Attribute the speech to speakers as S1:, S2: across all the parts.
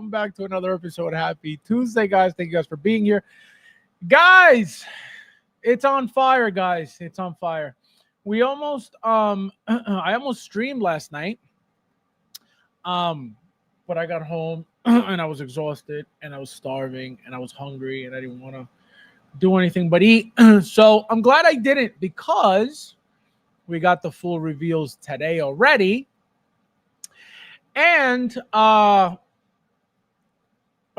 S1: welcome back to another episode. Happy Tuesday, guys. Thank you guys for being here. Guys, it's on fire, guys. It's on fire. We almost I almost streamed last night. But I got home and I was exhausted and I was starving and I was hungry and I didn't want to do anything but eat. So I'm glad I didn't, because we got the full reveals today already. And a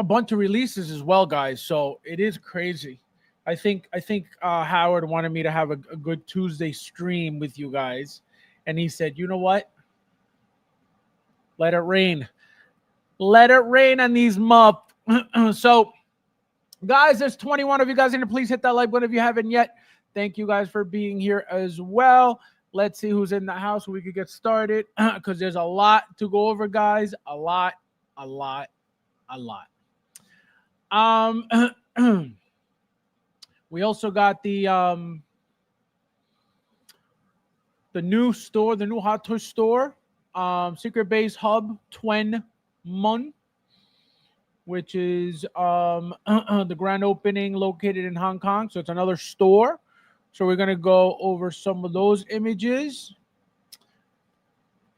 S1: bunch of releases as well, guys. So it is crazy. I think Howard wanted me to have a good Tuesday stream with you guys. And he said, you know what? Let it rain. Let it rain on these mup. So, guys, there's 21 of you guys in here. Please hit that like button if you haven't yet. Thank you guys for being here as well. Let's see who's in the house so we could get started, because there's a lot to go over, guys. A lot. We also got the new store, the new Hot Toy store, Secret Base Hub Twen Mun, which is the grand opening located in Hong Kong. So it's another store. So we're going to go over some of those images.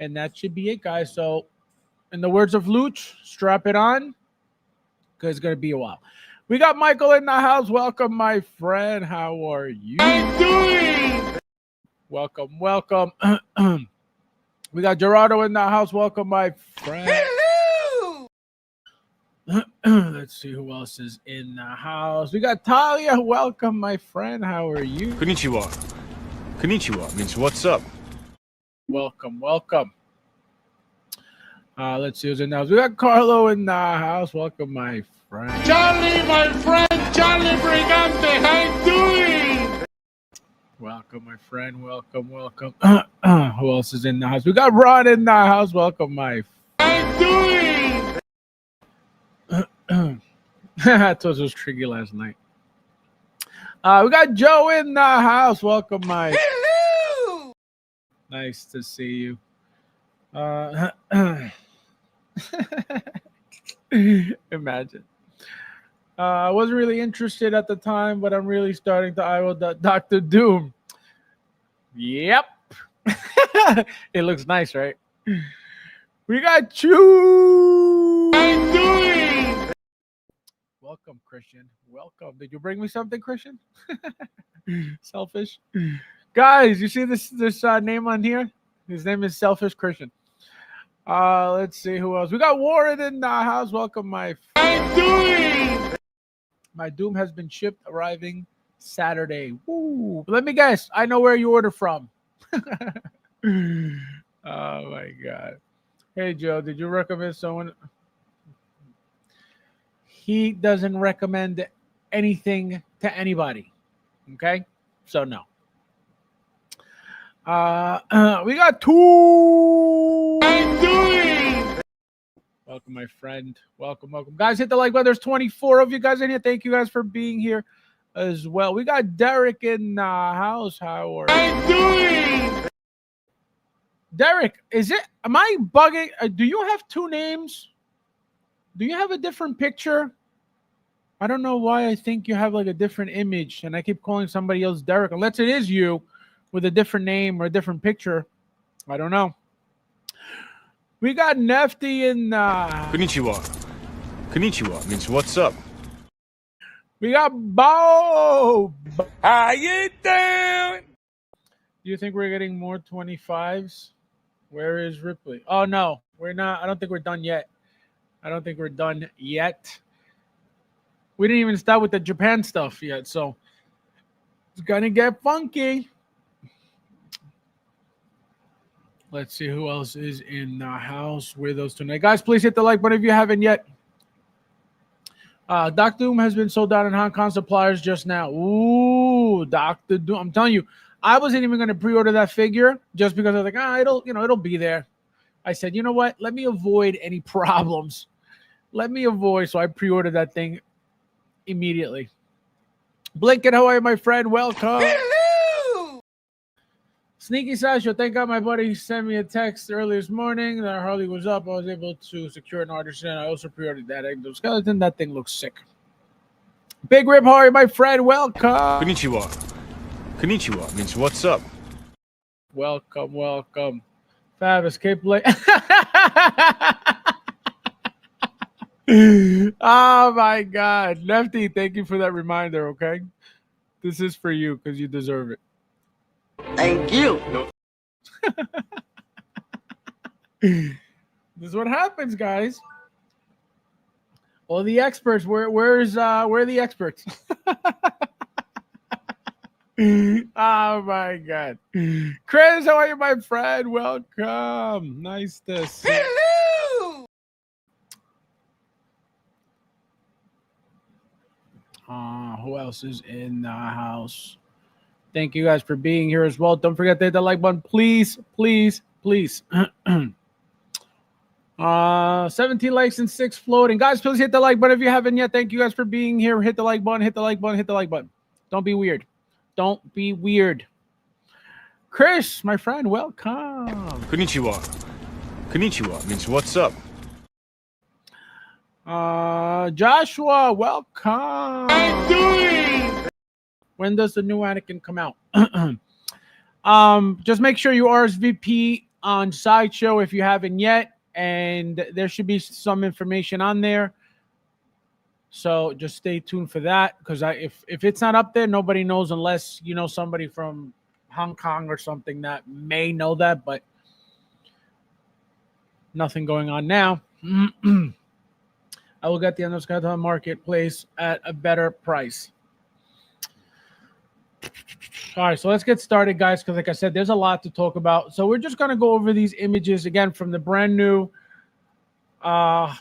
S1: And that should be it, guys. So in the words of Luch, strap it on, because it's going to be a while. We got Michael in the house. Welcome, my friend. How are you doing? Welcome. We got Gerardo in the house. Welcome, my friend.
S2: Hello!
S1: Let's see who else is in the house. We got Talia. Welcome, my friend. How are you?
S2: Konnichiwa. Konnichiwa means what's up.
S1: Welcome. Let's see who's in the house. We got Carlo in the house. Welcome, my friend.
S3: Charlie, my friend, Charlie Brigante, how you doing?
S1: Welcome, my friend. Welcome. Who else is in the house? We got Ron in the house. Welcome, my friend.
S3: How you doing?
S1: I thought it was tricky last night. We got Joe in the house. Welcome, my.
S2: Hello!
S1: Nice to see you. Imagine. I wasn't really interested at the time, but I'm really starting to eye Dr. Doom. Yep. It looks nice, right? We got you.
S3: How you doing?
S1: Welcome, Christian. Welcome. Did you bring me something, Christian? Selfish. Guys, you see this name on here? His name is Selfish Christian. Let's see who else. We got Warren in the house. Welcome, my friend.
S3: How you doing?
S1: My Doom has been shipped, arriving Saturday. Woo. Let me guess. I know where you order from. Oh, my God. Hey, Joe, did you recommend someone? He doesn't recommend anything to anybody. Okay? So, no. We got two.
S3: How you doing?
S1: Welcome, my friend. Welcome. Guys, hit the like button. There's 24 of you guys in here. Thank you guys for being here as well. We got Derek in the house. How are you?
S3: How you doing?
S1: Derek, am I bugging? Do you have two names? Do you have a different picture? I don't know why I think you have like a different image, and I keep calling somebody else Derek, unless it is you with a different name or a different picture. I don't know. We got Nefty in
S2: Konnichiwa. Konnichiwa means what's up.
S1: We got Bo.
S2: How you doing?
S1: Do you think we're getting more 25s? Where is Ripley? Oh, no, we're not. I don't think we're done yet. We didn't even start with the Japan stuff yet, so it's going to get funky. Let's see who else is in the house with us tonight. Guys, please hit the like button if you haven't yet. Dr. Doom has been sold out in Hong Kong suppliers just now. Ooh, Dr. Doom. I'm telling you, I wasn't even going to pre-order that figure just because I was like, it'll be there. I said, you know what? Let me avoid any problems. So I pre-ordered that thing immediately. Blinken, how are you, my friend? Welcome.
S2: Hello!
S1: Sneaky Sasha, thank God my buddy sent me a text early this morning that Harley was up. I was able to secure an Artisan. I also pre-ordered that Endoskeleton. That thing looks sick. Big Rip Harry, my friend, welcome.
S2: Konnichiwa. Konnichiwa means what's up.
S1: Welcome. Fab, escape late. Oh my God. Lefty, thank you for that reminder, okay? This is for you because you deserve it.
S4: Thank you.
S1: This is what happens, guys. All the experts, where are the experts? Oh my God. Chris, how are you, my friend? Welcome. Nice to see you.
S4: Hello.
S1: Who else is in the house? Thank you guys for being here as well. Don't forget to hit the like button, please. 17 likes and 6 floating. Guys, please hit the like button if you haven't yet. Thank you guys for being here. Hit the like button, hit the like button. Don't be weird. Chris, my friend, welcome.
S2: Konnichiwa. Konnichiwa means what's up.
S1: Joshua, welcome.
S3: I'm doing.
S1: When does the new Anakin come out? Just make sure you RSVP on Sideshow if you haven't yet, and there should be some information on there. So just stay tuned for that, because if it's not up there, nobody knows unless you know somebody from Hong Kong or something that may know that, but nothing going on now. I will get the Endoskeleton marketplace at a better price. All right, so let's get started, guys, because like I said, there's a lot to talk about. So we're just going to go over these images again from the brand new Hot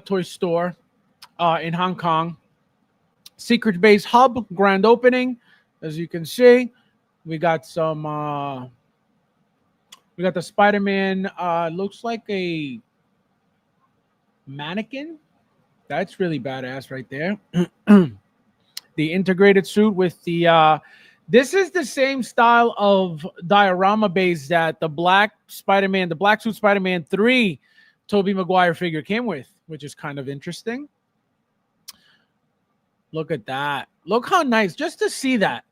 S1: Toy store in Hong Kong. Secret Base Hub grand opening. As you can see, we got some we got the Spider-Man, looks like a mannequin. That's really badass right there. The integrated suit with the this is the same style of diorama base that the black Spider-Man, the black suit Spider-Man 3 Tobey Maguire figure came with, which is kind of interesting. Look at that. Look how nice. Just to see that.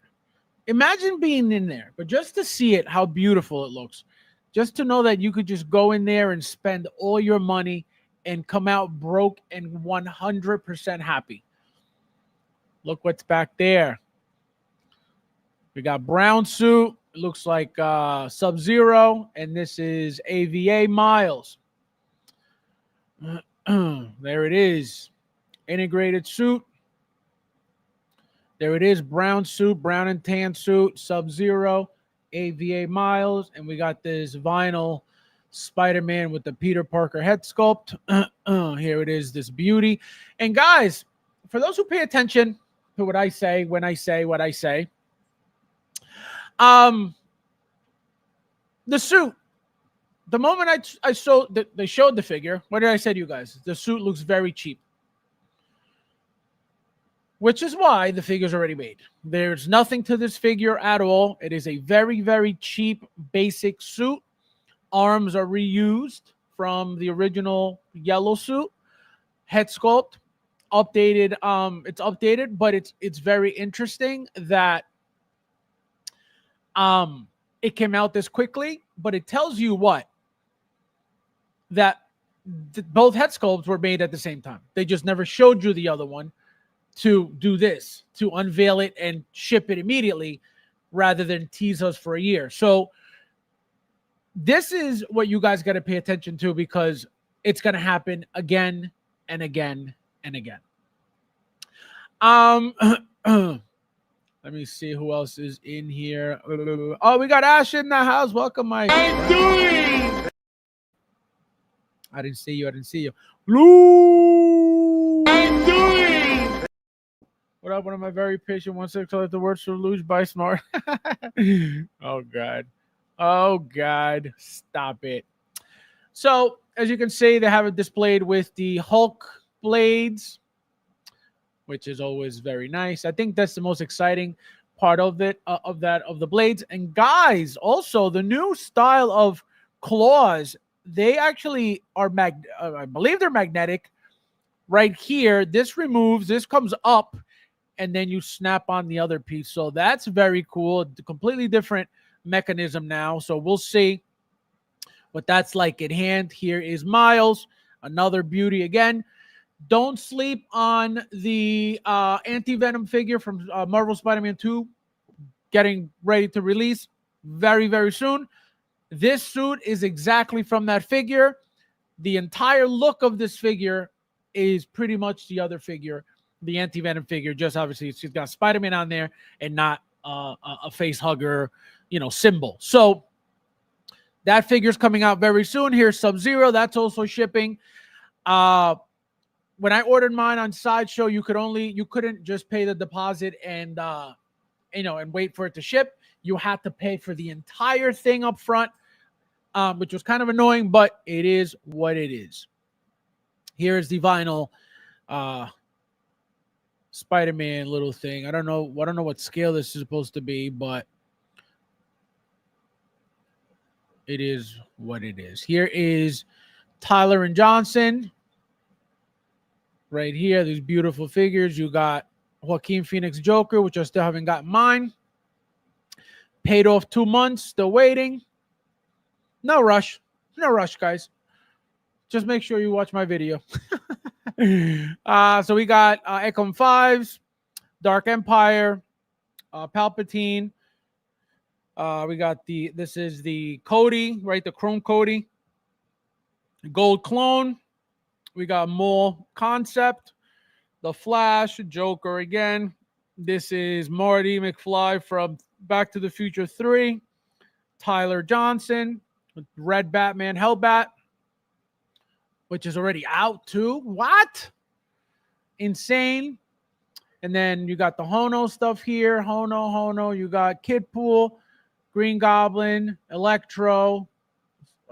S1: Imagine being in there, but just to see it, how beautiful it looks. Just to know that you could just go in there and spend all your money and come out broke and 100% happy. Look what's back there. We got brown suit. It looks like Sub-Zero, and this is AVA Miles. There it is. Integrated suit. There it is. Brown suit, brown and tan suit, Sub-Zero, AVA Miles, and we got this vinyl Spider-Man with the Peter Parker head sculpt. Here it is, this beauty. And guys, for those who pay attention to what I say when I say what I say, the suit, the moment I showed they showed the figure, what did I say to you guys? The suit looks very cheap, which is why the figure's already made. There's nothing to this figure at all. It is a very, very cheap basic suit. Arms are reused from the original yellow suit. Head sculpt updated. It's updated, but it's very interesting that it came out this quickly. But it tells you what, that both head sculpts were made at the same time. They just never showed you the other one to do this, to unveil it and ship it immediately rather than tease us for a year. So this is what you guys got to pay attention to, because it's going to happen again and again and again. Let me see who else is in here. Oh, we got Ash in the house. Welcome, my
S3: I'm doing.
S1: I didn't see you. Lou!
S3: I'm doing.
S1: What up? One of my very patient 1-6. Let the words to lose by smart. Oh, God. Stop it. So, as you can see, they have it displayed with the Hulk blades, which is always very nice. I think that's the most exciting part of it, of the blades. And guys, also the new style of claws, they actually are I believe they're magnetic. Right here, this removes, this comes up, and then you snap on the other piece. So that's very cool. A completely different mechanism now. So we'll see what that's like in hand. Here is Miles, another beauty again. Don't sleep on the anti-Venom figure from Marvel Spider-Man 2, getting ready to release very, very soon. This suit is exactly from that figure. The entire look of this figure is pretty much the other figure, the anti-Venom figure. Just obviously she's got Spider-Man on there and not a face hugger, symbol. So that figure's coming out very soon. Here's Sub-Zero. That's also shipping. When I ordered mine on Sideshow, you couldn't just pay the deposit and wait for it to ship. You had to pay for the entire thing up front, which was kind of annoying, but it is what it is. Here's the vinyl Spider-Man little thing. I don't know what scale this is supposed to be, but it is what it is. Here is Tyler and Johnson. Right here, these beautiful figures. You got Joaquin Phoenix Joker, which I still haven't gotten mine. Paid off 2 months, still waiting. No rush, guys. Just make sure you watch my video. So we got Econ 5s, Dark Empire, Palpatine. We got this is the Cody, right? The Chrome Cody. Gold Clone. We got Mole Concept, the Flash, Joker again. This is Marty McFly from Back to the Future 3. Tyler Johnson, Red Batman Hellbat, which is already out too. What? Insane. And then you got the Hono stuff here. Hono. You got Kidpool, Green Goblin, Electro,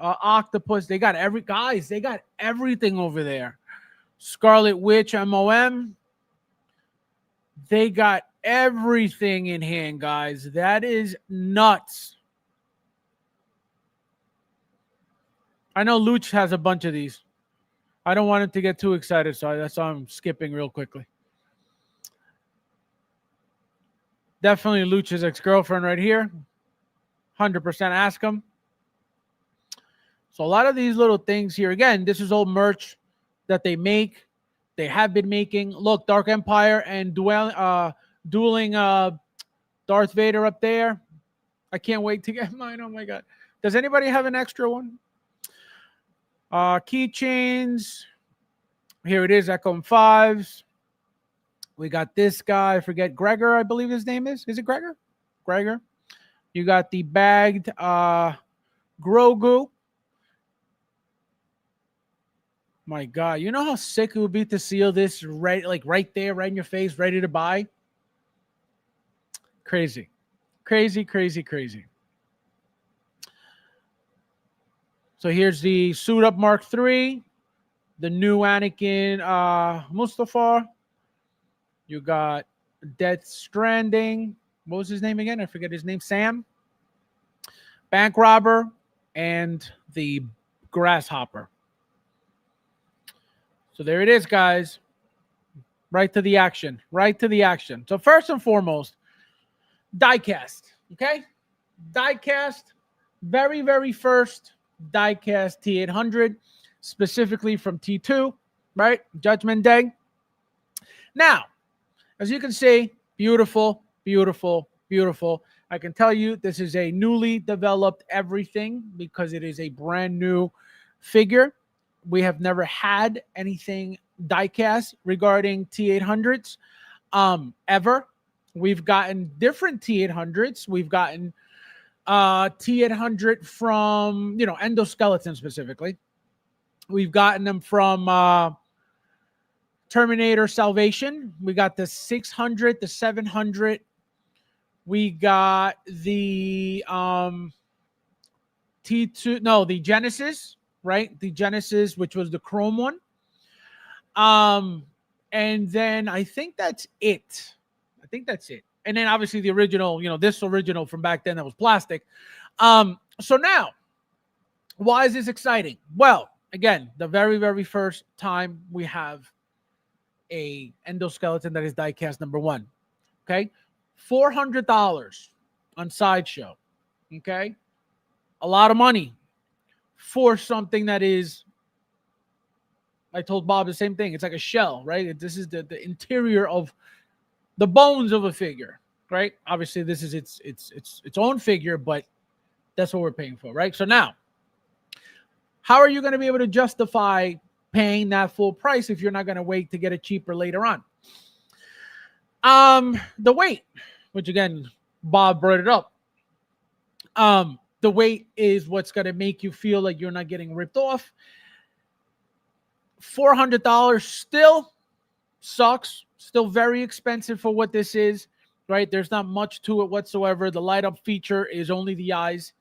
S1: Octopus. They got everything over there. Scarlet Witch, MOM. They got everything in hand, guys. That is nuts. I know Luch has a bunch of these. I don't want him to get too excited, so that's why I'm skipping real quickly. Definitely Luch's ex-girlfriend right here. 100% ask him. So a lot of these little things here. Again, this is old merch that they make. They have been making. Look, Dark Empire and dueling Darth Vader up there. I can't wait to get mine. Oh my God. Does anybody have an extra one? Keychains. Here it is, Econ 5s. We got this guy. I forget, Gregor, I believe his name is. Is it Gregor? Gregor. You got the bagged Grogu. My God, you know how sick it would be to seal this right there, right in your face, ready to buy? Crazy. So here's the Suit Up Mark III, the new Anakin Mustafar. You got Death Stranding. What was his name again? I forget his name. Sam. Bank Robber and the Grasshopper. So there it is, guys. Right to the action. So first and foremost, diecast. Okay? Diecast. Very, very first diecast T-800, specifically from T2, right? Judgment Day. Now, as you can see, beautiful. I can tell you this is a newly developed everything because it is a brand new figure. We have never had anything diecast regarding T-800s ever. We've gotten different T-800s. We've gotten T-800 from, Endoskeleton specifically. We've gotten them from Terminator Salvation. We got the 600, the 700. We got the the Genesis, right? The Genesis, which was the chrome one. And then I think that's it. And then obviously the original, this original from back then that was plastic. So now, why is this exciting? Well, again, the very, very first time we have a endoskeleton that is diecast number one. Okay, $400 on Sideshow. Okay, a lot of money for something that is. I told Bob the same thing. It's like a shell, right? This is the interior of the bones of a figure, right? Obviously, this is its own figure, but that's what we're paying for, right? So now, how are you going to be able to justify paying that full price if you're not going to wait to get it cheaper later on? The weight, which again, Bob brought it up. The weight is what's going to make you feel like you're not getting ripped off. $400 still sucks. Still very expensive for what this is, right? There's not much to it whatsoever. The light up feature is only the eyes.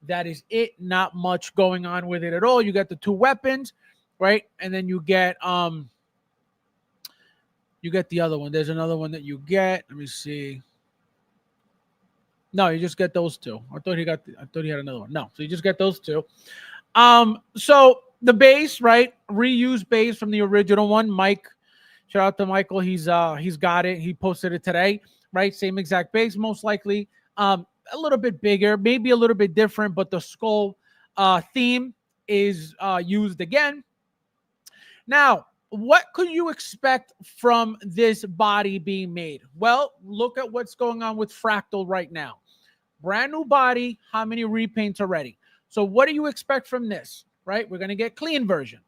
S1: That is it. Not much going on with it at all. You got the two weapons, right? And then you get the other one. There's another one that you get. Let me see. No, you just get those two. I thought he had another one. No, so you just get those two. So the base, right? Reused base from the original one. Mike, shout out to Michael. He's got it. He posted it today, right? Same exact base, most likely. A little bit bigger, maybe a little bit different, but the skull theme is used again. Now, what could you expect from this body being made? Well, look at what's going on with Fractal right now. Brand new body. How many repaints already? So what do you expect from this? Right? We're going to get clean version.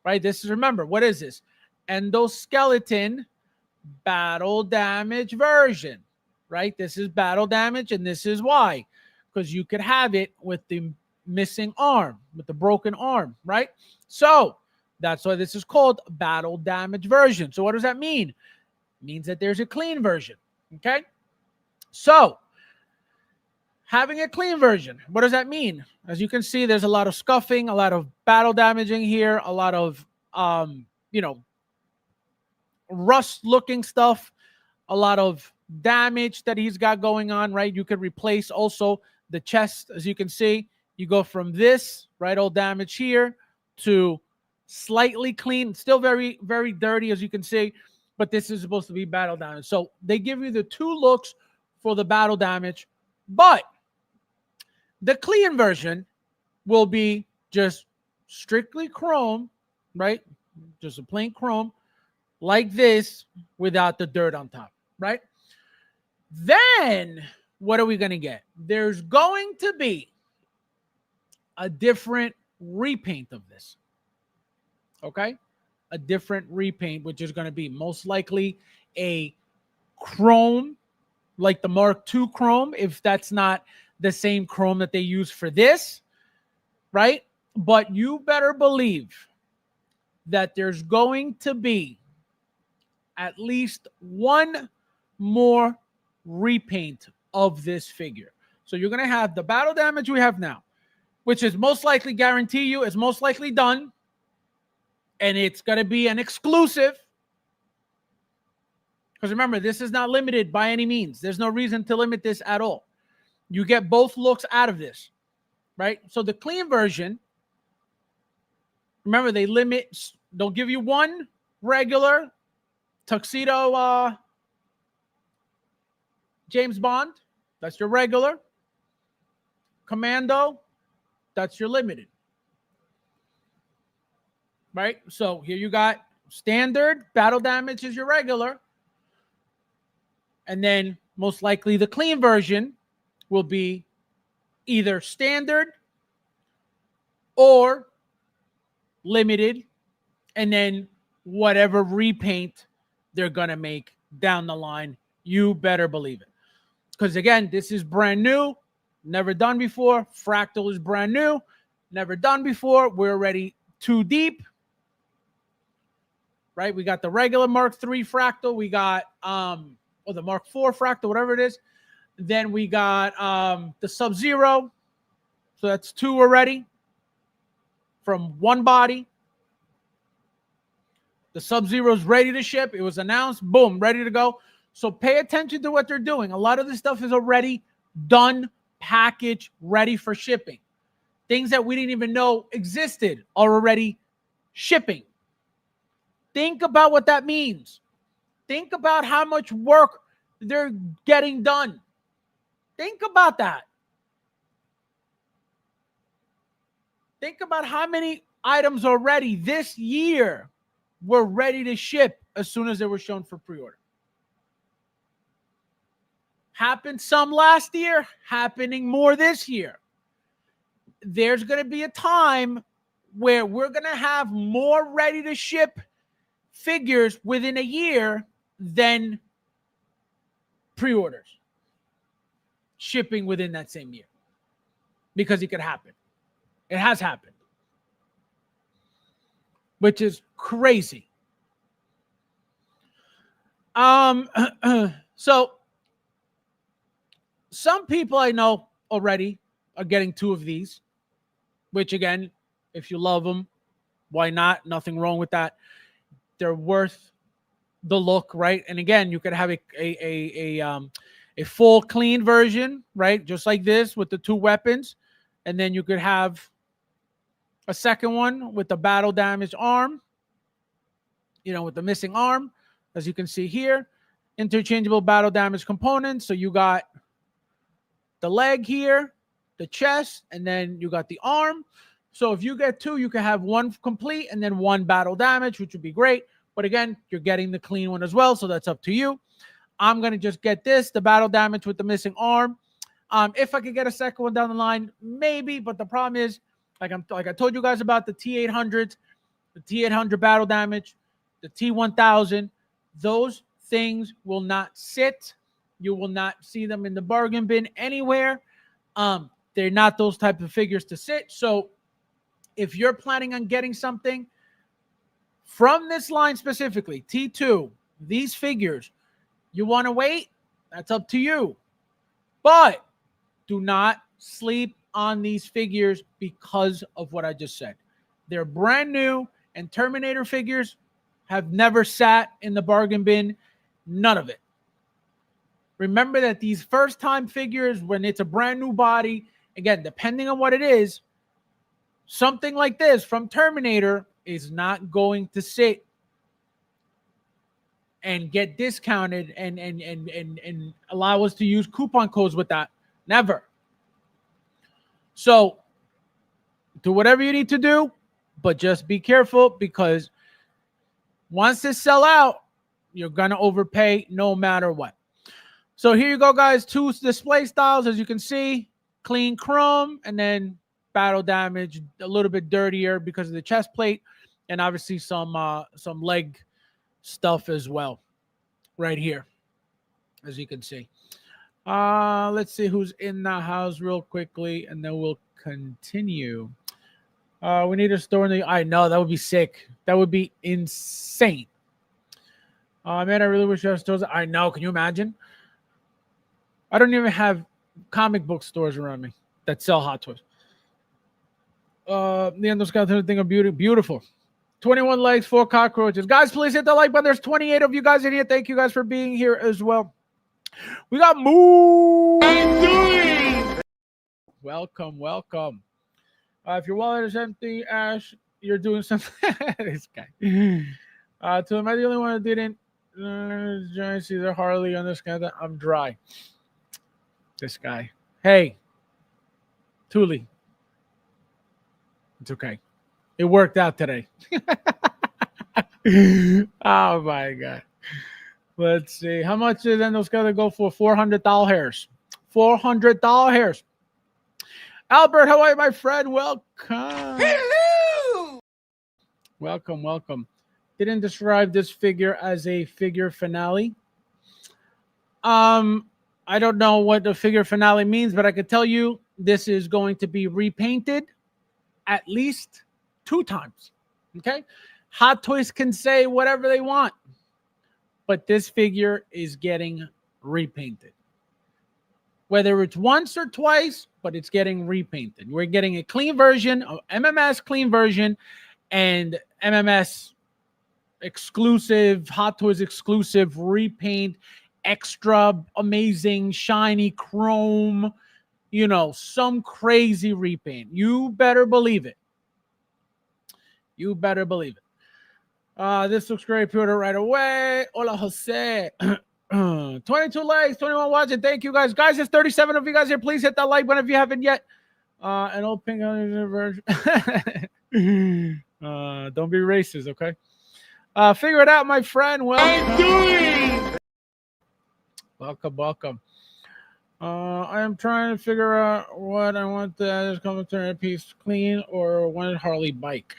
S1: Right? This is, remember, what is this? Endoskeleton battle damage version. Right? This is battle damage, and this is why. Because you could have it with the missing arm, with the broken arm, right? So that's why this is called battle damage version. So what does that mean? It means that there's a clean version. Okay? So having a clean version, what does that mean? As you can see, there's a lot of scuffing, a lot of battle damaging here, a lot of rust-looking stuff, a lot of damage that he's got going on, right? You could replace also the chest, as you can see. You go from this, right, all damage here, to slightly clean, still very, very dirty, as you can see, but this is supposed to be battle damage. So they give you the two looks for the battle damage, but the clean version will be just strictly chrome, right? Just a plain chrome like this without the dirt on top, right? Then what are we going to get? There's going to be a different repaint of this. Okay? A different repaint, which is going to be most likely a chrome, like the Mark II chrome, if that's not the same chrome that they use for this, right? But you better believe that there's going to be at least one more repaint of this figure. So you're going to have the battle damage we have now, which is most likely, guarantee you, is most likely done. And it's going to be an exclusive. Because remember, this is not limited by any means. There's no reason to limit this at all. You get both looks out of this, right? So the clean version, remember, they'll give you one regular tuxedo James Bond. That's your regular. Commando, that's your limited. Right? So here you got standard, battle damage is your regular. And then most likely the clean version will be either standard or limited, and then whatever repaint they're going to make down the line. You better believe it. Because again, this is brand new, never done before. Fractal is brand new, never done before. We're already too deep. Right? We got the regular Mark III Fractal. We got or the Mark IV Fractal, whatever it is. Then we got the Sub-Zero. So that's two already from one body. The Sub-Zero is ready to ship. It was announced. Boom, ready to go. So pay attention to what they're doing. A lot of this stuff is already done, packaged, ready for shipping. Things that we didn't even know existed are already shipping. Think about what that means. Think about how much work they're getting done. Think about that. Think about how many items already this year were ready to ship as soon as they were shown for pre-order. Happened some last year, happening more this year. There's going to be a time where we're going to have more ready to ship figures within a year than pre-orders shipping within that same year, because it could happen. It has happened, which is crazy. So some people I know already are getting 2 of these, which again, if you love them, why not? Nothing wrong with that. They're worth the look, right? And again, you could have a full clean version, right? Just like this with the 2 weapons. And then you could have a second one with the battle damaged arm, with the missing arm, as you can see here. Interchangeable battle damage components. So you got the leg here, the chest, and then you got the arm. So if you get 2, you can have 1 complete and then 1 battle damage, which would be great. But again, you're getting the clean one as well, so that's up to you. I'm going to just get this, the battle damage with the missing arm. If I could get a second one down the line, maybe. But the problem is, like I told you guys about the T-800s, the T-800 battle damage, the T-1000, those things will not sit. You will not see them in the bargain bin anywhere. They're not those type of figures to sit. So if you're planning on getting something from this line specifically, T2, these figures, you want to wait? That's up to you. But do not sleep on these figures because of what I just said. They're brand new, and Terminator figures have never sat in the bargain bin. None of it. Remember that these first-time figures, when it's a brand new body, again, depending on what it is, something like this from Terminator is not going to sit and get discounted and allow us to use coupon codes with that. Never. So do whatever you need to do, but just be careful, because once they sell out, you're going to overpay no matter what. So here you go, guys. 2 display styles, as you can see. Clean chrome, and then battle damage, a little bit dirtier because of the chest plate, and obviously some leg stuff as well right here, as you can see. Let's see who's in the house real quickly, and then we'll continue. We need a store in the... I know, that would be sick. That would be insane. Man, I really wish I had stores. I know. Can you imagine? I don't even have comic book stores around me that sell Hot Toys. The Endoskeleton thing of beauty, beautiful. 21 legs, 4 cockroaches. Guys, please hit the like button. There's 28 of you guys in here. Thank you guys for being here as well. We got Moo. Welcome, welcome. If your wallet is empty, Ash, you're doing something. This guy. So am I the only one that didn't join Caesar Harley on this kind of... I'm dry. This guy. Hey, Thule. It's okay. It worked out today. Oh my God. Let's see. How much is Endoskeleton go for? $400 hairs. $400 hairs. Albert, how are you, my friend? Welcome.
S4: Hello.
S1: Welcome, welcome. Didn't describe this figure as a figure finale. I don't know what the figure finale means, but I can tell you this is going to be repainted at least 2 times. Okay? Hot Toys can say whatever they want, but this figure is getting repainted. Whether it's once or twice, but it's getting repainted. We're getting a clean version, MMS clean version, and MMS exclusive, Hot Toys exclusive repaint extra amazing shiny chrome, you know, some crazy repaint. You better believe it. You better believe it. This looks great. Pre-order right away. Hola, Jose. 22 likes, 21 watching. Thank you, guys. Guys, there's 37 of you guys here. Please hit that like button if you haven't yet. An old pink version. Don't be racist, okay? Figure it out, my friend. Welcome. Welcome. I am trying to figure out what I want the commentary piece clean or one Harley bike.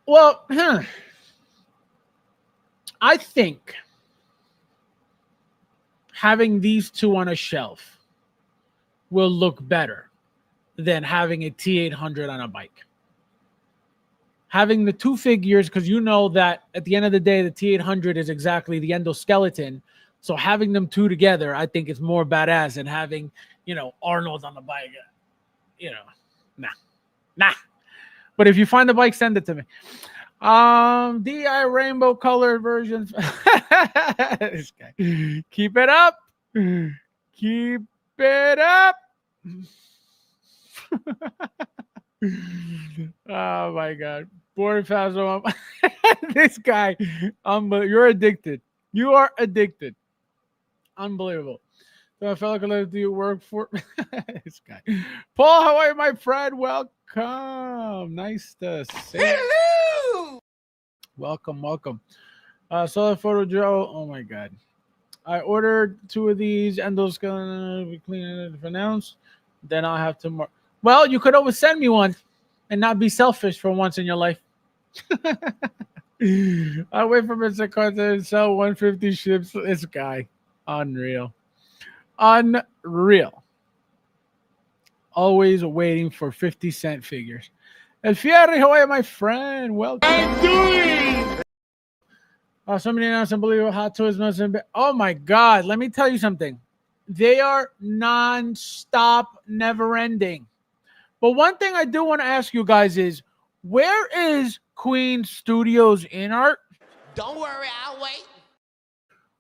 S1: Well, I think having these two on a shelf will look better than having a T-800 on a bike. Having the two figures, because you know that at the end of the day, the T-800 is exactly the endoskeleton. So having them two together, I think is more badass than having, you know, Arnold on the bike. You know, nah. But if you find the bike, send it to me. DI rainbow colored versions. This guy. Keep it up. Keep it up. Oh my God. Born fast. This guy. You're addicted. You are addicted. Unbelievable. So fellow collector, do you work for this guy? Paul, how are you, my friend? Welcome. Nice to see you.
S4: Hello.
S1: Welcome. Solid photo Joe. Oh my God. I ordered 2 of these endoskeleton. We clean it if announced. Then I'll have to. Well, you could always send me one and not be selfish for once in your life. I wait for Mr. Carter and sell 150 ships. This guy. Unreal. Always waiting for 50-cent figures. El Fierre, how are you, my friend? Welcome. Somebody announced unbelievable Hot Toys must have been. Oh my God, let me tell you something. They are non-stop, never-ending. But one thing I do want to ask you guys is, where is Queen Studios in art?
S4: Don't worry, I'll wait.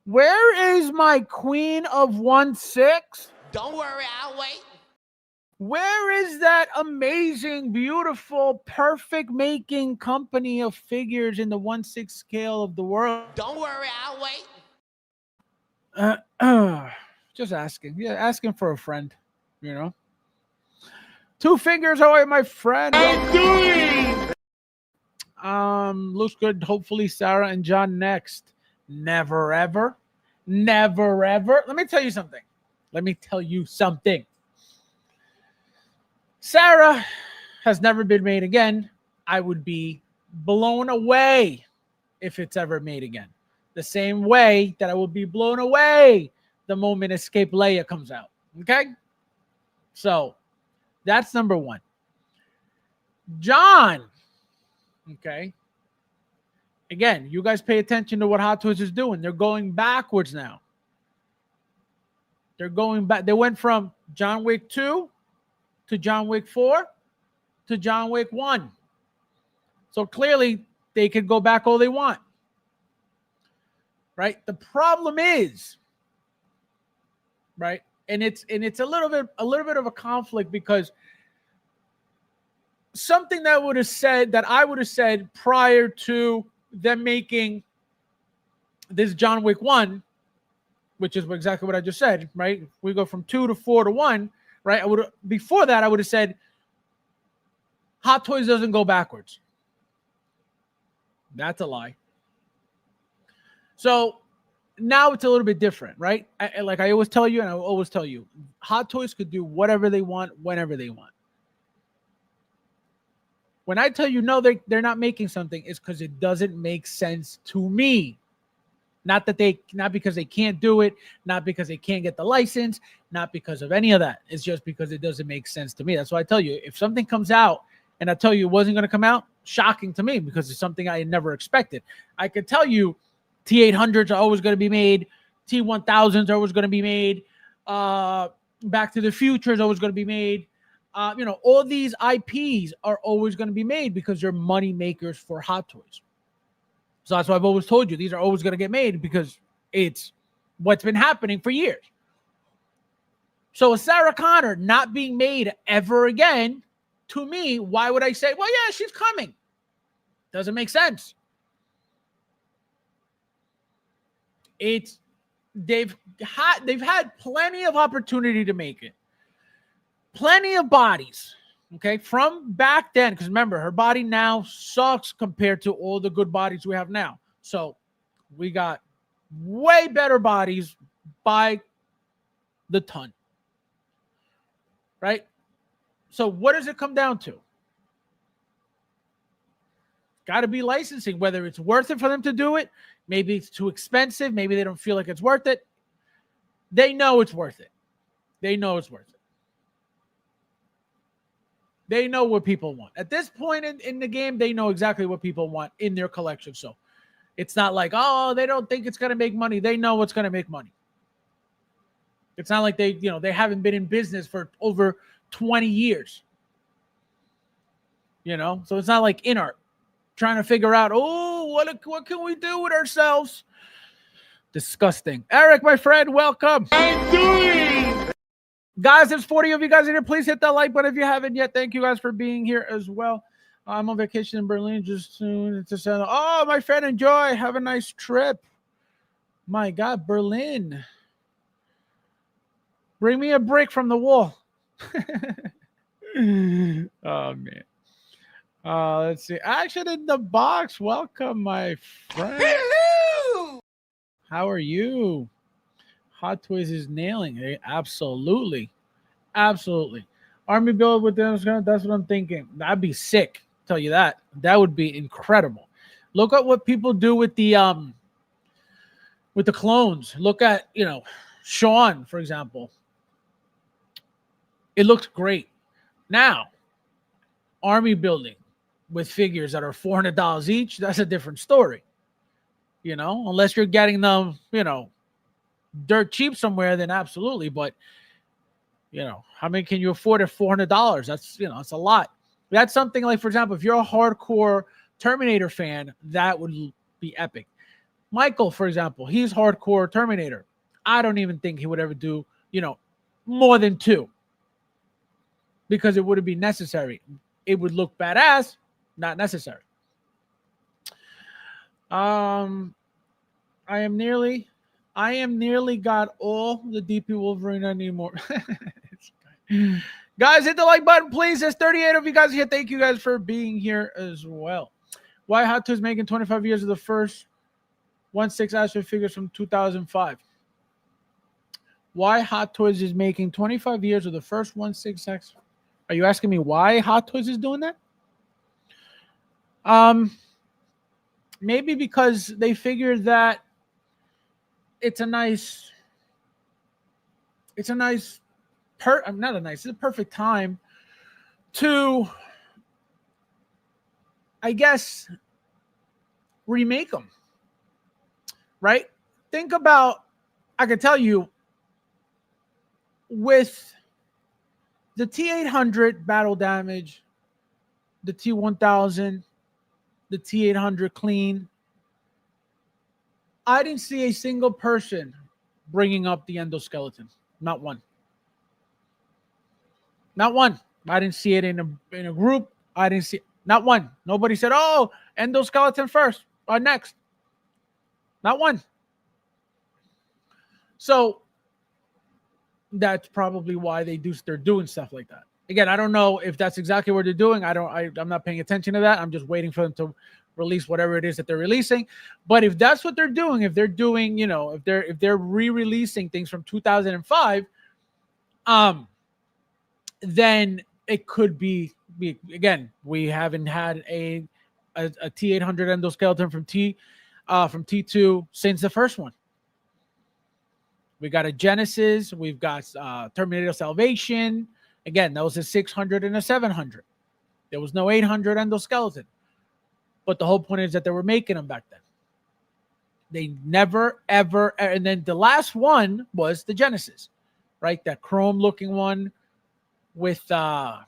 S1: Where is my Queen of 1/6?
S4: Don't worry, I'll wait.
S1: Where is that amazing, beautiful, perfect making company of figures in the 1/6 scale of the world?
S4: Don't worry, I'll wait.
S1: Just asking. Yeah, asking for a friend, you know. 2 fingers, how are you, my friend? Looks good. Hopefully Sarah and John next. Never ever. Let me tell you something. Sarah has never been made again. I would be blown away if it's ever made again. The same way that I will be blown away the moment Escape Leia comes out. Okay? So that's number 1. John. Okay. Again, you guys pay attention to what Hot Toys is doing. They're going backwards now. They're going back. They went from John Wick 2 to John Wick 4 to John Wick 1. So clearly they could go back all they want. Right? The problem is, right? And it's a little bit of a conflict, because something that I would have said prior to them making this John Wick 1, which is exactly what I just said, right? We go from 2 to 4 to 1, right? Before that, I would have said Hot Toys doesn't go backwards. That's a lie. So now it's a little bit different, right? Like I always tell you, and I will always tell you, Hot Toys could do whatever they want, whenever they want. When I tell you no, they're not making something, it's because it doesn't make sense to me. Not because they can't do it, not because they can't get the license, not because of any of that. It's just because it doesn't make sense to me. That's why I tell you, if something comes out and I tell you it wasn't going to come out, shocking to me, because it's something I had never expected. I could tell you T-800s are always going to be made, T-1000s are always going to be made, Back to the Future is always going to be made. all these IPs are always going to be made because they're money makers for Hot Toys. So that's why I've always told you these are always going to get made because it's what's been happening for years. So a Sarah Connor not being made ever again, to me, why would I say, well, yeah, she's coming? Doesn't make sense. They've had plenty of opportunity to make it. Plenty of bodies, okay, from back then. Because remember, her body now sucks compared to all the good bodies we have now. So we got way better bodies by the ton, right? So what does it come down to? Got to be licensing, whether it's worth it for them to do it. Maybe it's too expensive. Maybe they don't feel like it's worth it. They know it's worth it. They know it's worth it. They know what people want. At this point in the game, they know exactly what people want in their collection. So it's not like, oh, they don't think it's going to make money. They know what's going to make money. It's not like they haven't been in business for over 20 years. So it's not like in art trying to figure out, what can we do with ourselves? Disgusting. Eric, my friend, welcome.
S3: I'm doing.
S1: Guys, there's 40 of you guys in here. Please hit that like button if you haven't yet. Thank you guys for being here as well. I'm on vacation in Berlin just soon. Oh, my friend, enjoy. Have a nice trip. My God, Berlin. Bring me a brick from the wall. Oh, man. Let's see. Action in the box. Welcome, my friend.
S4: Hello!
S1: How are you? Hot Toys is nailing it. Absolutely. Absolutely. Army build with them. That's what I'm thinking. That'd be sick. Tell you that. That would be incredible. Look at what people do with the clones. Look at, Sean, for example. It looks great. Now, Army building with figures that are $400 each, that's a different story. Unless you're getting them, dirt cheap somewhere, then absolutely. But how many can you afford at $400? That's that's a lot. That's something like, for example, if you're a hardcore Terminator fan, that would be epic. Michael, for example, he's hardcore Terminator. I don't even think he would ever do more than 2 because it wouldn't be necessary. It would look badass, not necessary. I am nearly got all the DP Wolverine I need more. Guys, hit the like button, please. There's 38 of you guys here. Thank you guys for being here as well. Why Hot Toys making 25 years of the first 1/6 action figures from 2005? Why Hot Toys is making 25 years of the first 1/6X? Are you asking me why Hot Toys is doing that? Maybe because they figured that it's a perfect time to, I guess, remake them, right? Think about, I can tell you, with the T-800 battle damage, the T-1000, the T-800 clean, I didn't see a single person bringing up the endoskeleton. Not one. Not one. I didn't see it in a group. I didn't see not one. Nobody said, "Oh, endoskeleton first or next." Not one. So that's probably why they're doing stuff like that. Again, I don't know if that's exactly what they're doing. I'm not paying attention to that. I'm just waiting for them to release whatever it is that they're releasing. But if that's what they're doing, if they're doing, if they're re-releasing things from 2005, then it could be again, we haven't had a T-800 endoskeleton from T2 since the first one. We got a Genesis, we've got Terminator Salvation. Again, that was a 600 and a 700. There was no 800 endoskeleton. But the whole point is that they were making them back then. They never, ever, and then the last one was the Genesis, right? That chrome looking one with the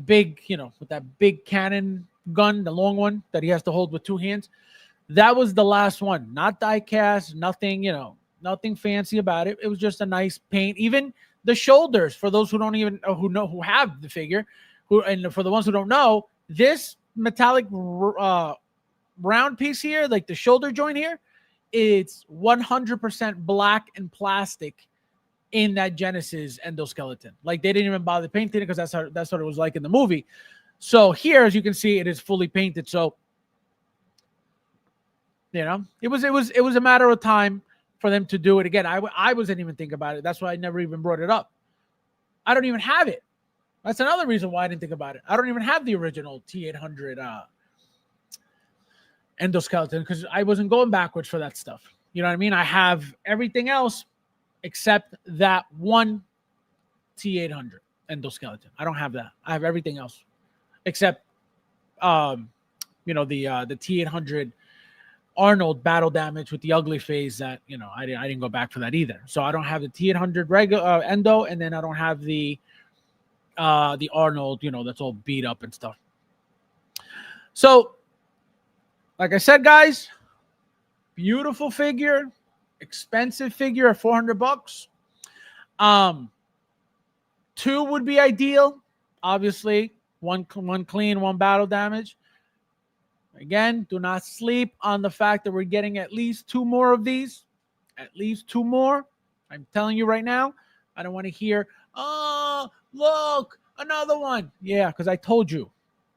S1: big, with that big cannon gun, the long one that he has to hold with two hands. That was the last one. Not die cast, nothing, nothing fancy about it. It was just a nice paint. Even the shoulders, for those who don't even who have the figure, and for the ones who don't know, this metallic round piece here, like the shoulder joint here, it's 100% black and plastic in that Genesis endoskeleton. Like they didn't even bother painting it because that's what it was like in the movie. So here, as you can see, it is fully painted. So it was a matter of time for them to do it again. I wasn't even thinking about it. That's why I never even brought it up. I don't even have it. That's another reason why I didn't think about it. I don't even have the original T-800 endoskeleton because I wasn't going backwards for that stuff. You know what I mean? I have everything else except that one T-800 endoskeleton. I don't have that. I have everything else except the T-800 Arnold battle damage with the ugly phase that, I didn't go back for that either. So I don't have the T-800 regular endo, and then I don't have the Arnold, that's all beat up and stuff. So, like I said, guys, beautiful figure, expensive figure at $400. 2 would be ideal. Obviously, one clean, one battle damage. Again, do not sleep on the fact that we're getting at least 2 more of these. At least 2 more. I'm telling you right now. I don't want to hear, oh, look, another one. Yeah, because I told you.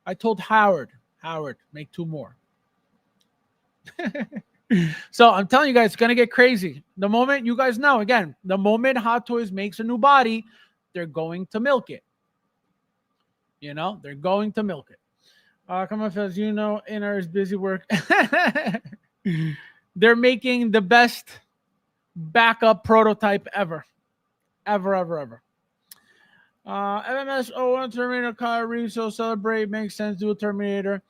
S1: I told Howard, make 2 more. So I'm telling you guys, it's going to get crazy. The moment, you guys know, again, the moment Hot Toys makes a new body, they're going to milk it. They're going to milk it. Come on, fellas, NR is busy work. They're making the best backup prototype ever. Ever. MMS 01 Terminator Kyrie, so celebrate, makes sense, do a Terminator.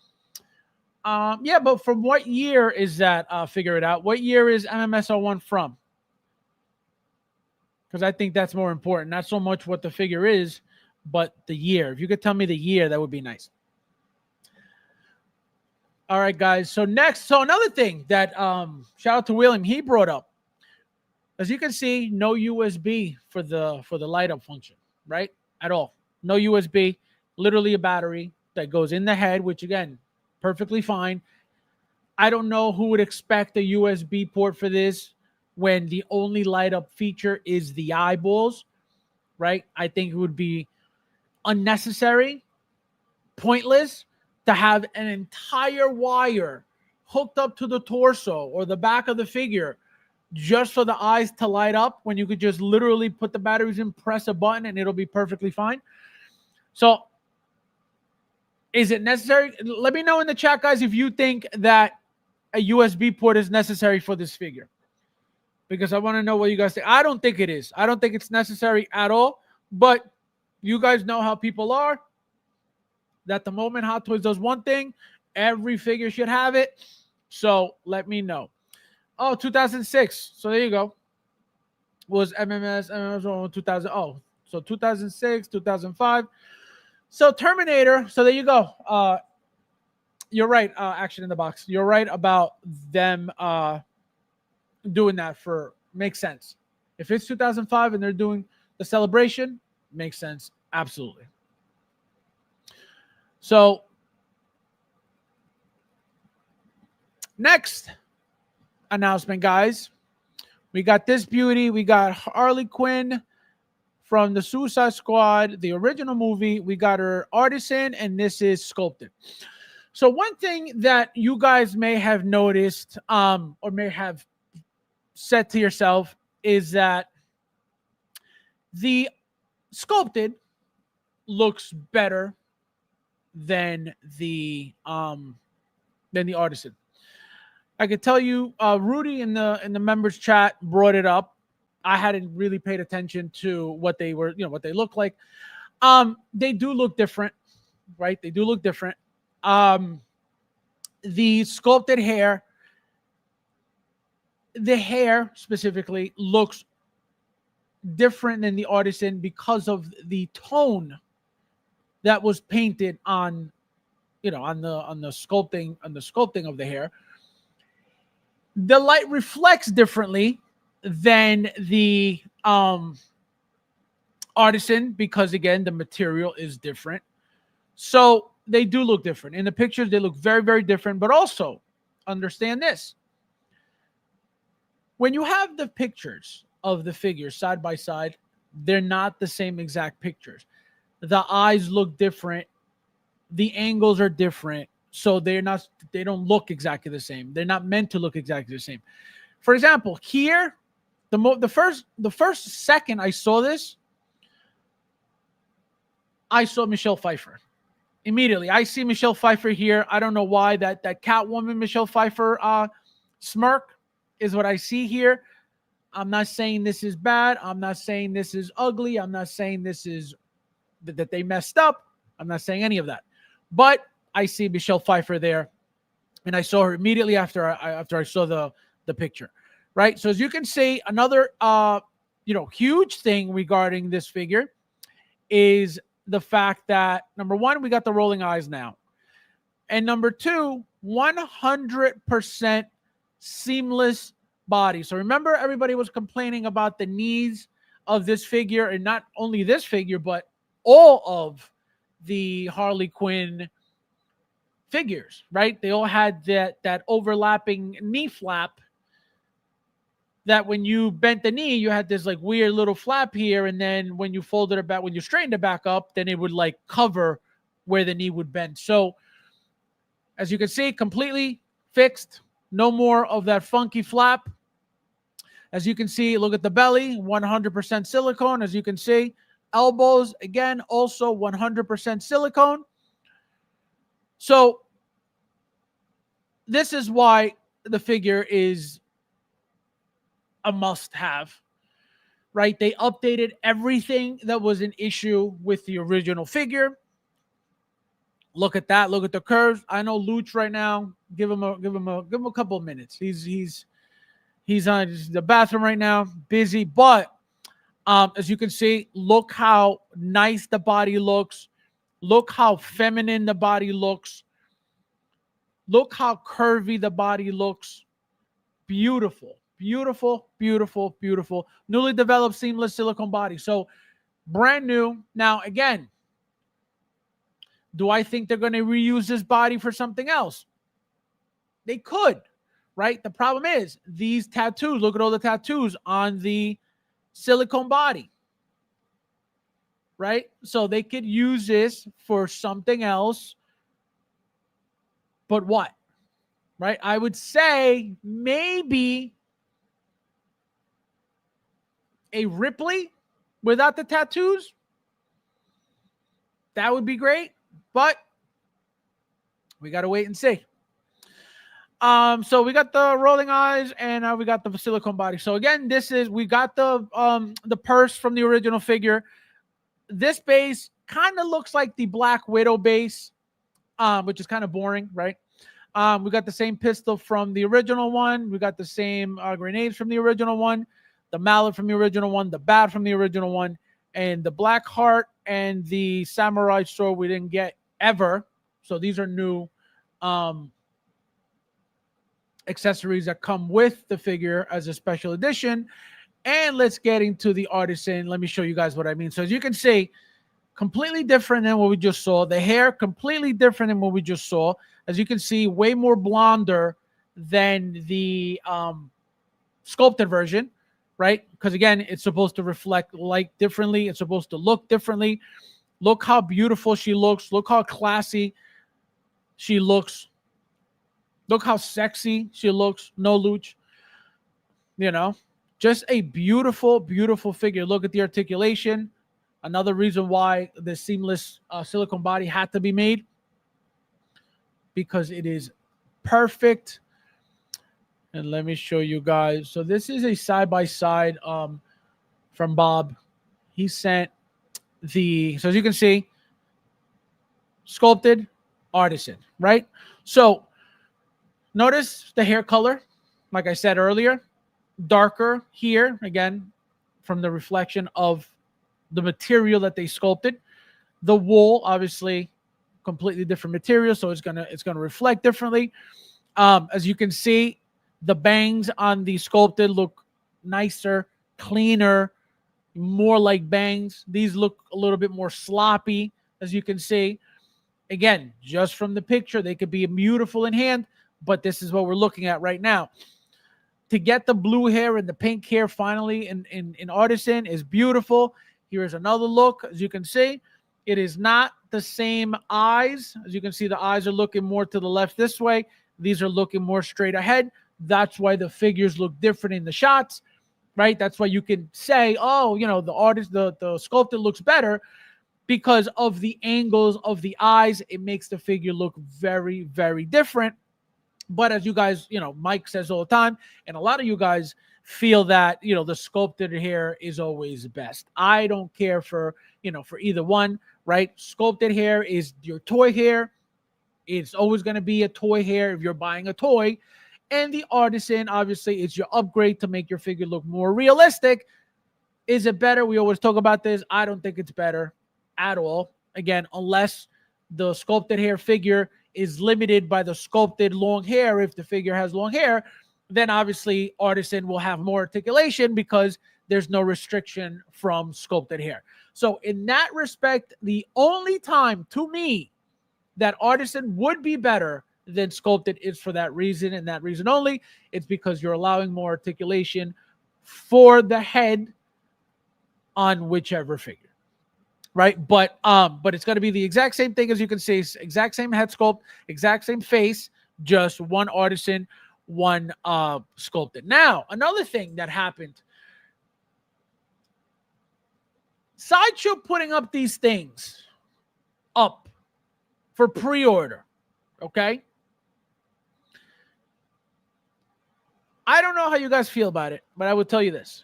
S1: Yeah, but from what year is that? Figure it out. What year is MMS 01 from? Because I think that's more important. Not so much what the figure is, but the year. If you could tell me the year, that would be nice. All right, guys. So another thing that shout out to William, he brought up. As you can see, no USB for the light up function, right? At all. No USB, literally a battery that goes in the head, which again, perfectly fine. I don't know who would expect a USB port for this when the only light up feature is the eyeballs, right? I think it would be unnecessary, pointless to have an entire wire hooked up to the torso or the back of the figure just for the eyes to light up when you could just literally put the batteries in, press a button, and it'll be perfectly fine. So is it necessary? Let me know in the chat, guys, if you think that a USB port is necessary for this figure, because I want to know what you guys think. I don't think it is. I don't think it's necessary at all, but you guys know how people are. That the moment Hot Toys does one thing, every figure should have it. So let me know. Oh, 2006. So there you go. Was MMS 2000. Oh, so 2006, 2005. So Terminator. So there you go. You're right. Action in the box. You're right about them doing that makes sense. If it's 2005 and they're doing the celebration, makes sense. Absolutely. So next announcement, guys. We got this beauty. We got Harley Quinn from the Suicide Squad, the original movie. We got her Artisan, and this is sculpted. So one thing that you guys may have noticed or may have said to yourself is that the sculpted looks better than the Artisan. I could tell you, Rudy in the members chat brought it up. I hadn't really paid attention to what they were, what they look like. They do look different, right? They do look different. The sculpted hair, the hair specifically looks different than the Artisan because of the tone that was painted on, on the sculpting of the hair. The light reflects differently than the Artisan because, again, the material is different. So they do look different. In the pictures, they look very, very different. But also, understand this. When you have the pictures of the figures side by side, they're not the same exact pictures. The eyes look different. The angles are different. So they don't look exactly the same. They're not meant to look exactly the same. For example, here, the first second I saw this, I saw Michelle Pfeiffer. Immediately, I see Michelle Pfeiffer here. I don't know why that Catwoman Michelle Pfeiffer smirk is what I see here. I'm not saying this is bad. I'm not saying this is ugly. I'm not saying this is that they messed up. I'm not saying any of that. But I see Michelle Pfeiffer there, and I saw her immediately after I saw the picture, right? So as you can see, another huge thing regarding this figure is the fact that, number one, we got the rolling eyes now, and number two, 100% seamless body. So remember, everybody was complaining about the knees of this figure, and not only this figure, but all of the Harley Quinn figures, right? They all had that overlapping knee flap, that when you bent the knee, you had this like weird little flap here, and then when you folded it back, when you straightened it back up, then it would like cover where the knee would bend. So as you can see, completely fixed. No more of that funky flap. As you can see, look at the belly, 100% silicone. As you can see, elbows, again, also 100% silicone. So this is why the figure is a must-have, right? They updated everything that was an issue with the original figure. Look at that. Look at the curves. I know Luch right now. Give him a couple of minutes. He's on the bathroom right now, busy. But as you can see, look how nice the body looks. Look how feminine the body looks. Look how curvy the body looks. Beautiful, beautiful, beautiful, beautiful. Newly developed seamless silicone body. So brand new. Now, again, do I think they're going to reuse this body for something else? They could, right? The problem is these tattoos. Look at all the tattoos on the silicone body, right? So they could use this for something else. But what? Right? I would say maybe a Ripley without the tattoos. That would be great. But we got to wait and see. So we got the rolling eyes, and we got the silicone body. So again, we got the purse from the original figure. This base kind of looks like the Black Widow base, which is kind of boring, right? We got the same pistol from the original one. We got the same grenades from the original one, the mallet from the original one, the bat from the original one, and the black heart and the samurai sword we didn't get ever. So these are new accessories that come with the figure as a special edition. And let's get into the Artisan. Let me show you guys what I mean. So as you can see, completely different than what we just saw. The hair completely different than what we just saw. As you can see, way more blonder than the sculpted version, right? Because again, it's supposed to reflect light differently. It's supposed to look differently. Look how beautiful she looks. Look how classy she looks. Look how sexy she looks. No Luch. Just a beautiful, beautiful figure. Look at the articulation. Another reason why the seamless silicone body had to be made, because it is perfect. And let me show you guys. So this is a side-by-side from Bob. He sent so as you can see, sculpted Artisan, right? So notice the hair color, like I said earlier, darker here. Again, from the reflection of the material that they sculpted. The wool, obviously, completely different material, so it's gonna reflect differently. As you can see, the bangs on the sculpted look nicer, cleaner, more like bangs. These look a little bit more sloppy, as you can see. Again, just from the picture, they could be beautiful in hand, but this is what we're looking at right now. To get the blue hair and the pink hair finally in Artisan is beautiful. Here's another look. As you can see, it is not the same eyes. As you can see, the eyes are looking more to the left this way. These are looking more straight ahead. That's why the figures look different in the shots, right? That's why you can say, oh, you know, the sculpted looks better because of the angles of the eyes. It makes the figure look very, very different. But as you guys, you know, Mike says all the time, and a lot of you guys feel that, you know, the sculpted hair is always best. I don't care for, you know, for either one, right? Sculpted hair is your toy hair. It's always going to be a toy hair if you're buying a toy. And the Artisan, obviously, is your upgrade to make your figure look more realistic. Is it better? We always talk about this. I don't think it's better at all. Again, unless the sculpted hair figure is limited by the sculpted long hair. If the figure has long hair, then obviously Artisan will have more articulation because there's no restriction from sculpted hair. So in that respect, the only time to me that Artisan would be better than sculpted is for that reason, and that reason only. It's because you're allowing more articulation for the head on whichever figure. Right, but it's going to be the exact same thing, as you can see, exact same head sculpt, exact same face, just one Artisan, one sculpted. Now, another thing that happened, Sideshow putting up these things up for pre-order, okay? I don't know how you guys feel about it, but I will tell you this.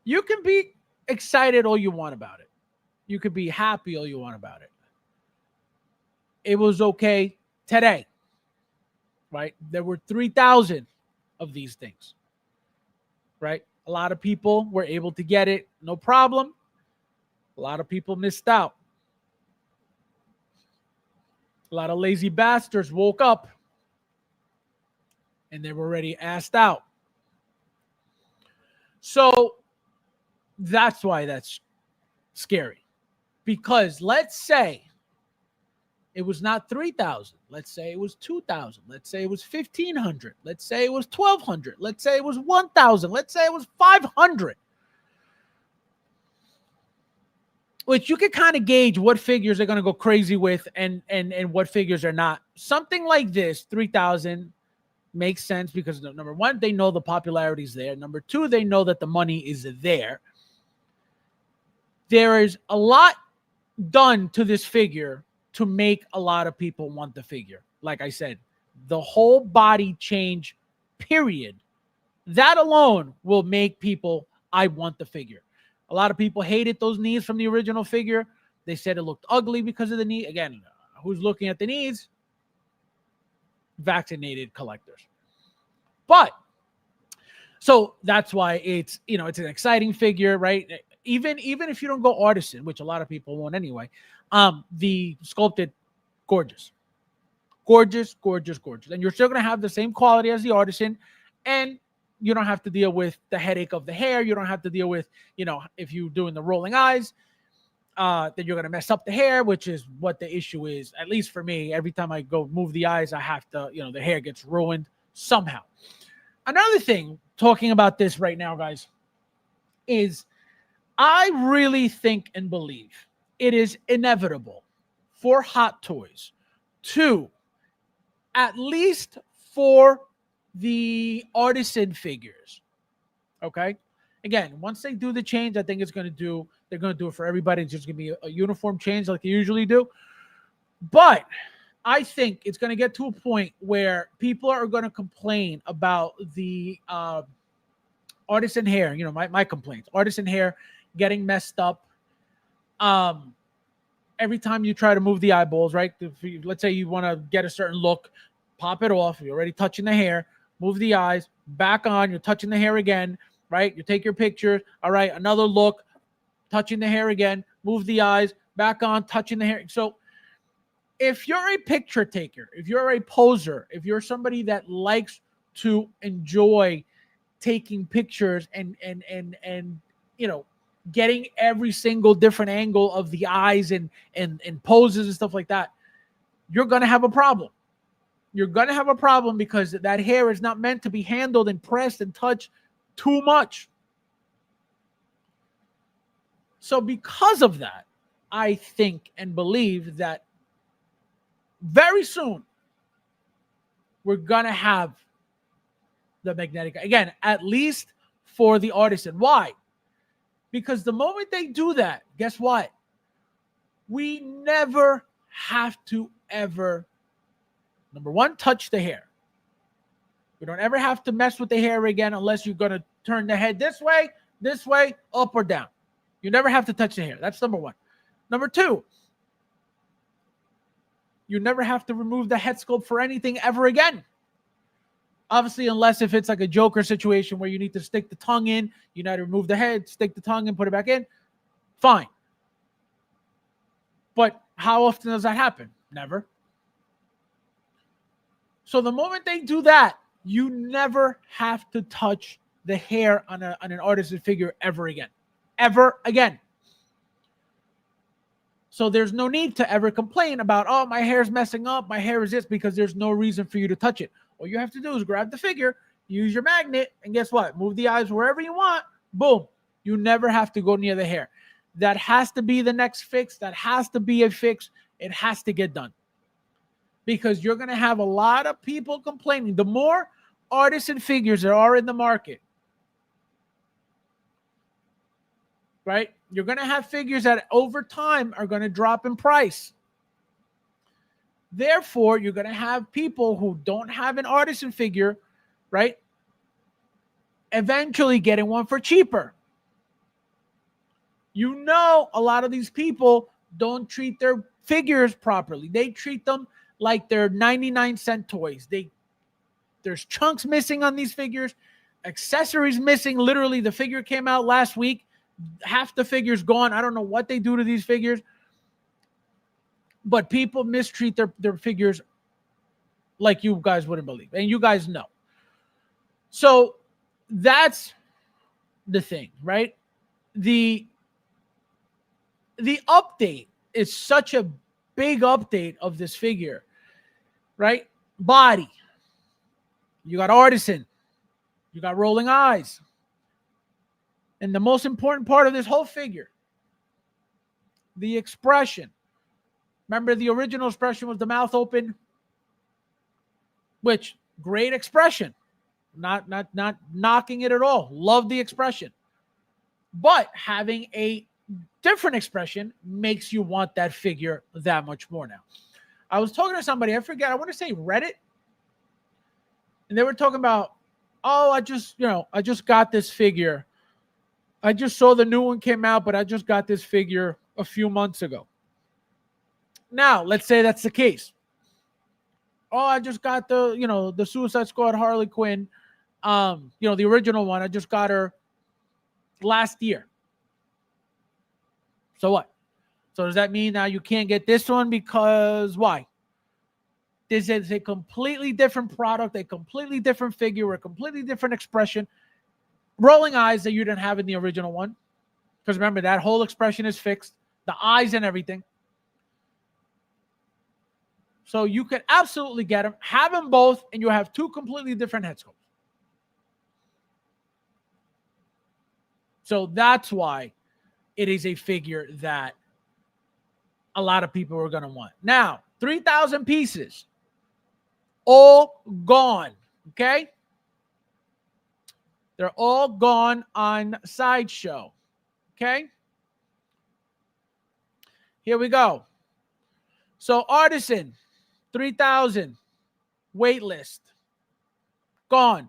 S1: You can be excited all you want about it. You could be happy all you want about it. It was okay today, right? There were 3,000 of these things, right? A lot of people were able to get it, no problem. A lot of people missed out. A lot of lazy bastards woke up and they were already asked out. So that's why that's scary. Because let's say it was not 3,000. Let's say it was 2,000. Let's say it was 1,500. Let's say it was 1,200. Let's say it was 1,000. Let's say it was 500. Which you can kind of gauge what figures are going to go crazy with and what figures are not. Something like this, 3,000, makes sense because number one, they know the popularity is there. Number two, they know that the money is there. There is a lot done to this figure to make a lot of people want the figure. Like I said, the whole body change, period. That alone will make people, I want the figure. A lot of people hated those knees from the original figure. They said it looked ugly because of the knee. Again, who's looking at the knees? Vaccinated collectors. But, so that's why it's, you know, it's an exciting figure, right? Even if you don't go Artisan, which a lot of people won't anyway, the sculpted, gorgeous. Gorgeous, gorgeous, gorgeous. And you're still going to have the same quality as the Artisan, and you don't have to deal with the headache of the hair. You don't have to deal with, you know, if you're doing the rolling eyes, then you're going to mess up the hair, which is what the issue is. At least for me, every time I go move the eyes, I have to, you know, the hair gets ruined somehow. Another thing, talking about this right now, guys, is I really think and believe it is inevitable for Hot Toys to, at least for the Artisan figures, okay? Again, once they do the change, I think they're going to do it for everybody. It's just going to be a uniform change like they usually do. But I think it's going to get to a point where people are going to complain about the Artisan hair. You know, my complaints. Artisan hair getting messed up. Every time you try to move the eyeballs, right? Let's say you want to get a certain look, pop it off. You're already touching the hair. move the eyes, back on, you're touching the hair again, right? You take your picture, all right, another look, touching the hair again, move the eyes, back on, touching the hair. So if you're a picture taker, if you're a poser, if you're somebody that likes to enjoy taking pictures and you know, getting every single different angle of the eyes and poses and stuff like that, you're going to have a problem. You're going to have a problem because that hair is not meant to be handled and pressed and touched too much. So because of that, I think and believe that very soon we're going to have the magnetic, again, at least for the Artisan. Why? Because the moment they do that, guess what? We never have to ever, number one, touch the hair. We don't ever have to mess with the hair again unless you're going to turn the head this way, up or down. You never have to touch the hair. That's number one. Number two, you never have to remove the head sculpt for anything ever again. Obviously, unless if it's like a Joker situation where you need to stick the tongue in, you know, to remove the head, stick the tongue in, put it back in, fine. But how often does that happen? Never. So the moment they do that, you never have to touch the hair on an Artisan figure ever again. Ever again. So there's no need to ever complain about, oh, my hair's messing up, my hair is this, because there's no reason for you to touch it. All you have to do is grab the figure, use your magnet, and guess what? Move the eyes wherever you want. Boom. You never have to go near the hair. That has to be the next fix. That has to be a fix. It has to get done. Because you're going to have a lot of people complaining. The more Artisan figures there are in the market, right? You're going to have figures that over time are going to drop in price. Therefore, you're going to have people who don't have an Artisan figure, right? Eventually getting one for cheaper. You know, a lot of these people don't treat their figures properly. They treat them like they're 99-cent toys. There's chunks missing on these figures, accessories missing. Literally, the figure came out last week. Half the figure's gone. I don't know what they do to these figures. But people mistreat their figures like you guys wouldn't believe. And you guys know. So that's the thing, right? The update is such a big update of this figure, right? Body. You got Artisan. You got rolling eyes. And the most important part of this whole figure, the expression. Remember, the original expression was the mouth open, which great expression. Not knocking it at all. Love the expression. But having a different expression makes you want that figure that much more now. I was talking to somebody, I forget, I want to say Reddit. And they were talking about, oh, I just got this figure. I just saw the new one came out, but I just got this figure a few months ago. Now, let's say that's the case. Oh, I just got the Suicide Squad Harley Quinn, the original one. I just got her last year. So what? So does that mean now you can't get this one because why? This is a completely different product, a completely different figure, a completely different expression. Rolling eyes that you didn't have in the original one. Because remember, that whole expression is fixed. The eyes and everything. So you can absolutely get them, have them both, and you have two completely different head sculpts. So that's why it is a figure that a lot of people are going to want. Now, 3,000 pieces, all gone, okay? They're all gone on Sideshow, okay? Here we go. So Artisan, 3,000, wait list, gone.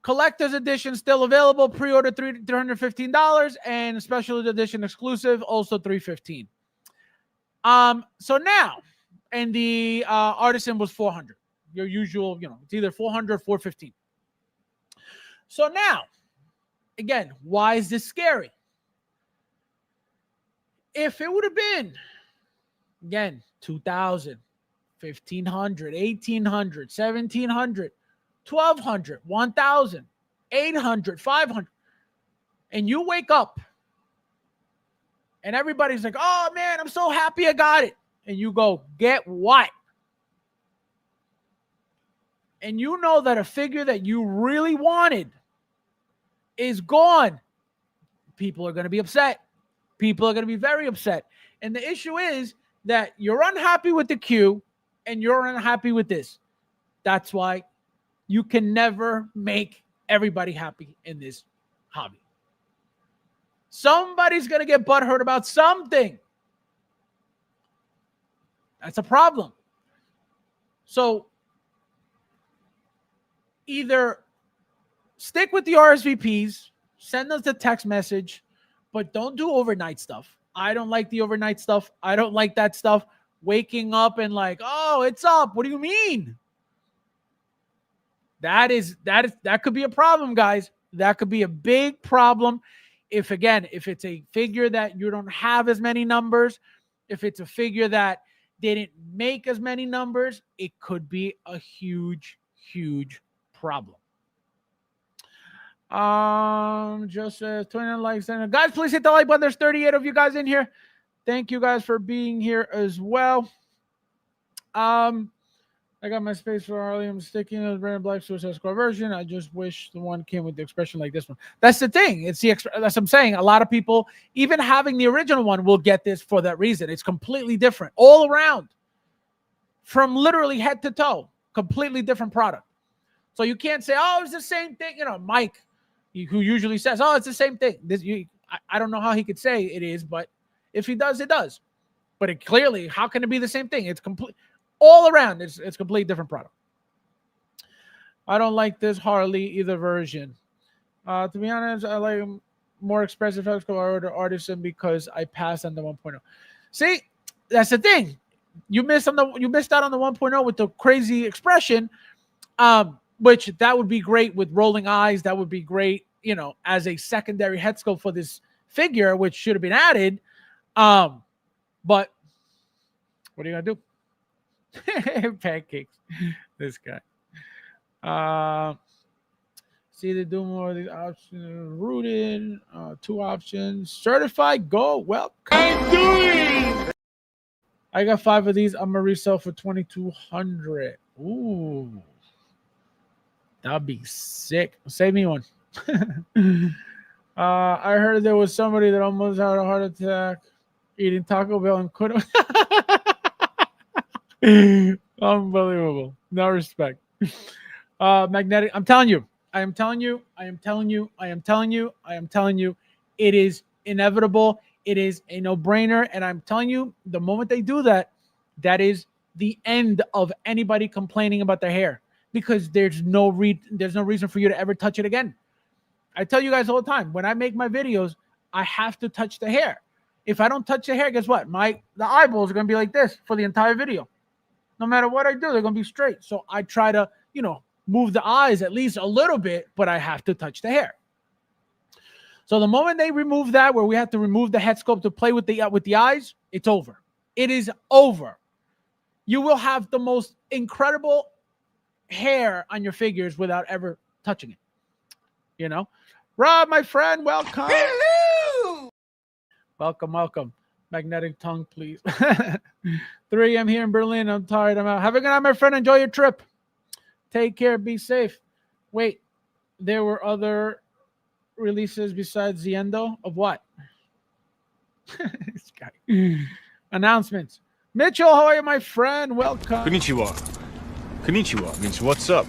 S1: Collector's edition still available. Pre-order $315 and special edition exclusive also $315. So now, and the Artisan was $400. your usual, it's either 400 or 415. So now, again, why is this scary? If it would have been, again, 2,000, 1,500, 1,800, 1,700, 1,200, 1,000, 800, 500, and you wake up and everybody's like, oh man, I'm so happy I got it. And you go, get what? And you know that a figure that you really wanted is gone. People are going to be upset. People are going to be very upset. And the issue is that you're unhappy with the Q and you're unhappy with this. That's why you can never make everybody happy in this hobby. Somebody's going to get butthurt about something. That's a problem. So either stick with the RSVPs, send us the text message, but don't do overnight stuff. I don't like the overnight stuff. I don't like that stuff. Waking up and like, oh, it's up. What do you mean? That could be a problem, guys. That could be a big problem. If it's a figure that you don't have as many numbers, if it's a figure that didn't make as many numbers, it could be a huge, huge problem. Just 29 likes. Guys, please hit the like button. There's 38 of you guys in here. Thank you guys for being here as well. I got my space for Harley. I'm sticking to the brand black Suicide Squad version. I just wish the one came with the expression like this one. That's the thing. That's what I'm saying. A lot of people, even having the original one, will get this for that reason. It's completely different all around, from literally head to toe. Completely different product. So you can't say, oh, it's the same thing. Mike, who usually says, oh, it's the same thing. I don't know how he could say it is, but if he does, it does. But it clearly, how can it be the same thing? It's complete. All around, it's a completely different product. I don't like this Harley either version. To be honest, I like more expressive Artisan because I passed on the 1.0. See, that's the thing. You missed out on the 1.0 with the crazy expression, which that would be great with rolling eyes. That would be great, as a secondary head sculpt for this figure, which should have been added. But what are you gonna do? Pancakes. This guy. See, they do more of these options. Rooted. 2 options. Certified. Go. Welcome.
S3: I'm doing.
S1: I got 5 of these. I'm gonna resell for 2,200. Ooh, that'd be sick. Save me one. I heard there was somebody that almost had a heart attack eating Taco Bell and couldn't. Unbelievable. No respect. Magnetic. I'm telling you. It is inevitable. It is a no-brainer. And I'm telling you, the moment they do that, that is the end of anybody complaining about their hair, because there's no reason for you to ever touch it again. I tell you guys all the time, when I make my videos, I have to touch the hair. If I don't touch the hair, guess what? The eyeballs are going to be like this for the entire video. No matter what I do, they're going to be straight. So I try to, move the eyes at least a little bit, but I have to touch the hair. So the moment they remove that, where we have to remove the head sculpt to play with the eyes, it's over. It is over. You will have the most incredible hair on your figures without ever touching it. Rob, my friend, welcome.
S4: Hello!
S1: Welcome. Magnetic tongue, please. 3 a.m. here in Berlin. I'm tired. I'm out. Have a good night, my friend. Enjoy your trip. Take care. Be safe. Wait, there were other releases besides the Endo of what? This guy. Announcements. Mitchell, how are you, my friend? Welcome.
S2: Konnichiwa means what's up.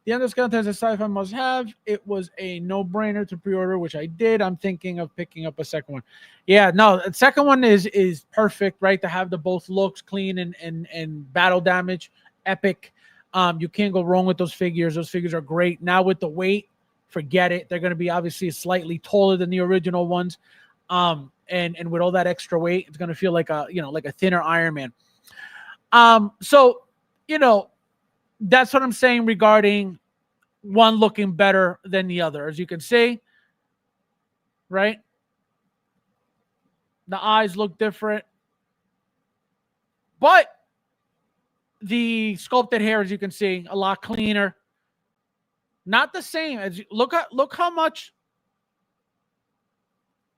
S1: The Endoskeleton is a sci-fi must-have. It was a no-brainer to pre-order, which I did. I'm thinking of picking up a second one. Yeah, no, the second one is perfect, right? To have the both looks, clean and battle damage, epic. You can't go wrong with those figures. Those figures are great. Now with the weight, forget it. They're going to be obviously slightly taller than the original ones. And with all that extra weight, it's going to feel like a thinner Iron Man. So, that's what I'm saying regarding one looking better than the other. As you can see, right? The eyes look different. But the sculpted hair, as you can see, a lot cleaner. Not the same as look how much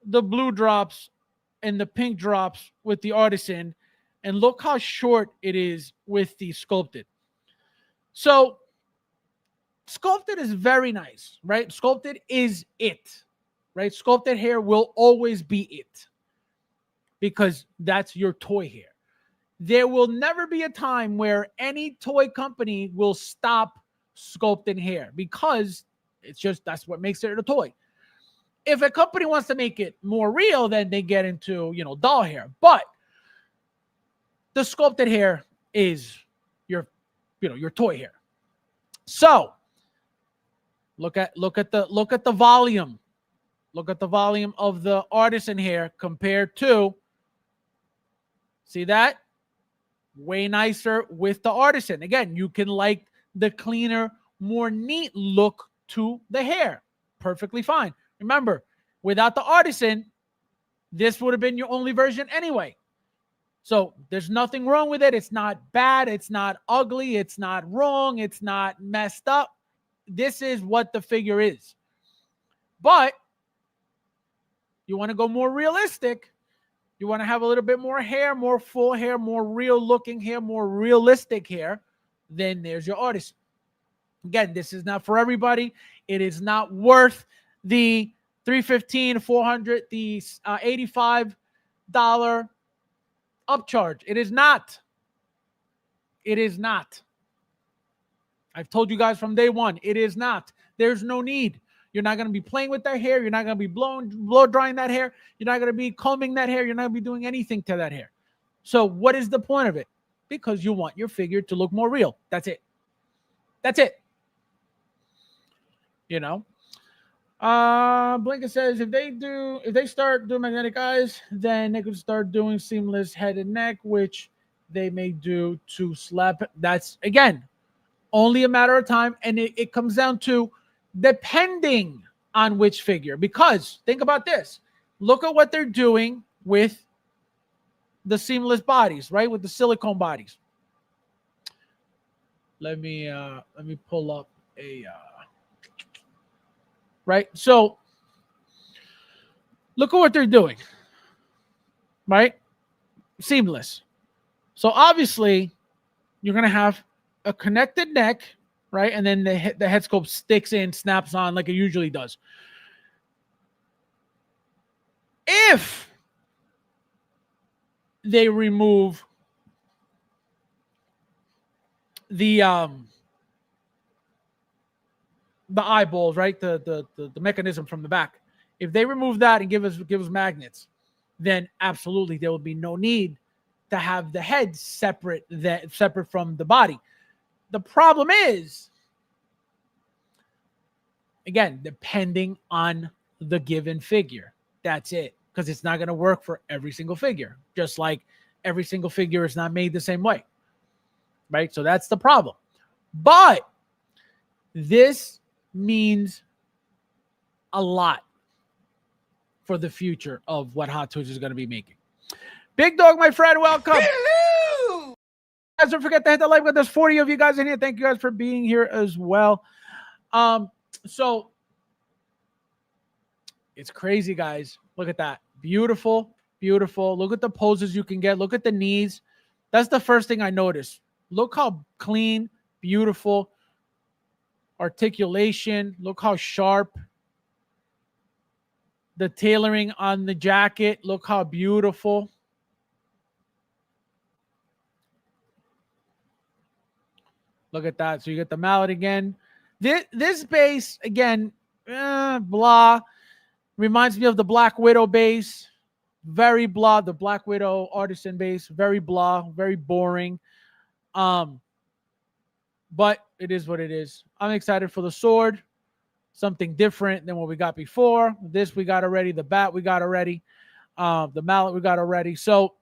S1: the blue drops and the pink drops with the Artisan, and look how short it is with the sculpted. So sculpted is very nice, right? Sculpted is it, right? Sculpted hair will always be it because that's your toy hair. There will never be a time where any toy company will stop sculpting hair because it's just that's what makes it a toy. If a company wants to make it more real, then they get into, doll hair. But the sculpted hair is your toy hair. So look at the volume. Look at the volume of the Artisan hair compared to, see that? Way nicer with the Artisan. Again, you can like the cleaner, more neat look to the hair. Perfectly fine. Remember, without the Artisan, this would have been your only version anyway. So there's nothing wrong with it. It's not bad. It's not ugly. It's not wrong. It's not messed up. This is what the figure is. But you want to go more realistic. You want to have a little bit more hair, more full hair, more real looking hair, more realistic hair. Then there's your Artisan. Again, this is not for everybody. It is not worth the $315, $400, the $85 upcharge. It is not. It is not. I've told you guys from day one, it is not. There's no need. You're not going to be playing with that hair. You're not going to be blow drying that hair. You're not going to be combing that hair. You're not going to be doing anything to that hair. So what is the point of it? Because you want your figure to look more real. That's it. That's it. Blinken says if they start doing magnetic eyes, then they could start doing seamless head and neck, which they may do to slap. That's again only a matter of time, and it comes down to depending on which figure. Because think about this: look at what they're doing with the seamless bodies, right? With the silicone bodies. Let me pull up a. Right? So look at what they're doing. Right? Seamless. So obviously you're going to have a connected neck, right? And then the head sculpt sticks in, snaps on like it usually does. If they remove the eyeballs, right? The mechanism from the back. If they remove that and give us magnets, then absolutely there will be no need to have the head separate from the body. The problem is, again, depending on the given figure. That's it. Because it's not going to work for every single figure. Just like every single figure is not made the same way. Right? So that's the problem. But this means a lot for the future of what Hot Toys is going to be making. Big Dog, my friend, welcome.
S4: Hello!
S1: Guys, don't forget to hit the like button. There's 40 of you guys in here. Thank you guys for being here as well. So it's crazy, guys. Look at that. Beautiful, beautiful. Look at the poses you can get. Look at the knees. That's the first thing I noticed. Look how clean, beautiful articulation. Look how sharp. The tailoring on the jacket. Look how beautiful. Look at that. So you get the mallet again. This base, again, blah. Reminds me of the Black Widow base. Very blah. The Black Widow Artisan base. Very blah. Very boring. But it is what it is. I'm excited for the sword. Something different than what we got before. This we got already. The bat we got already. The mallet we got already. So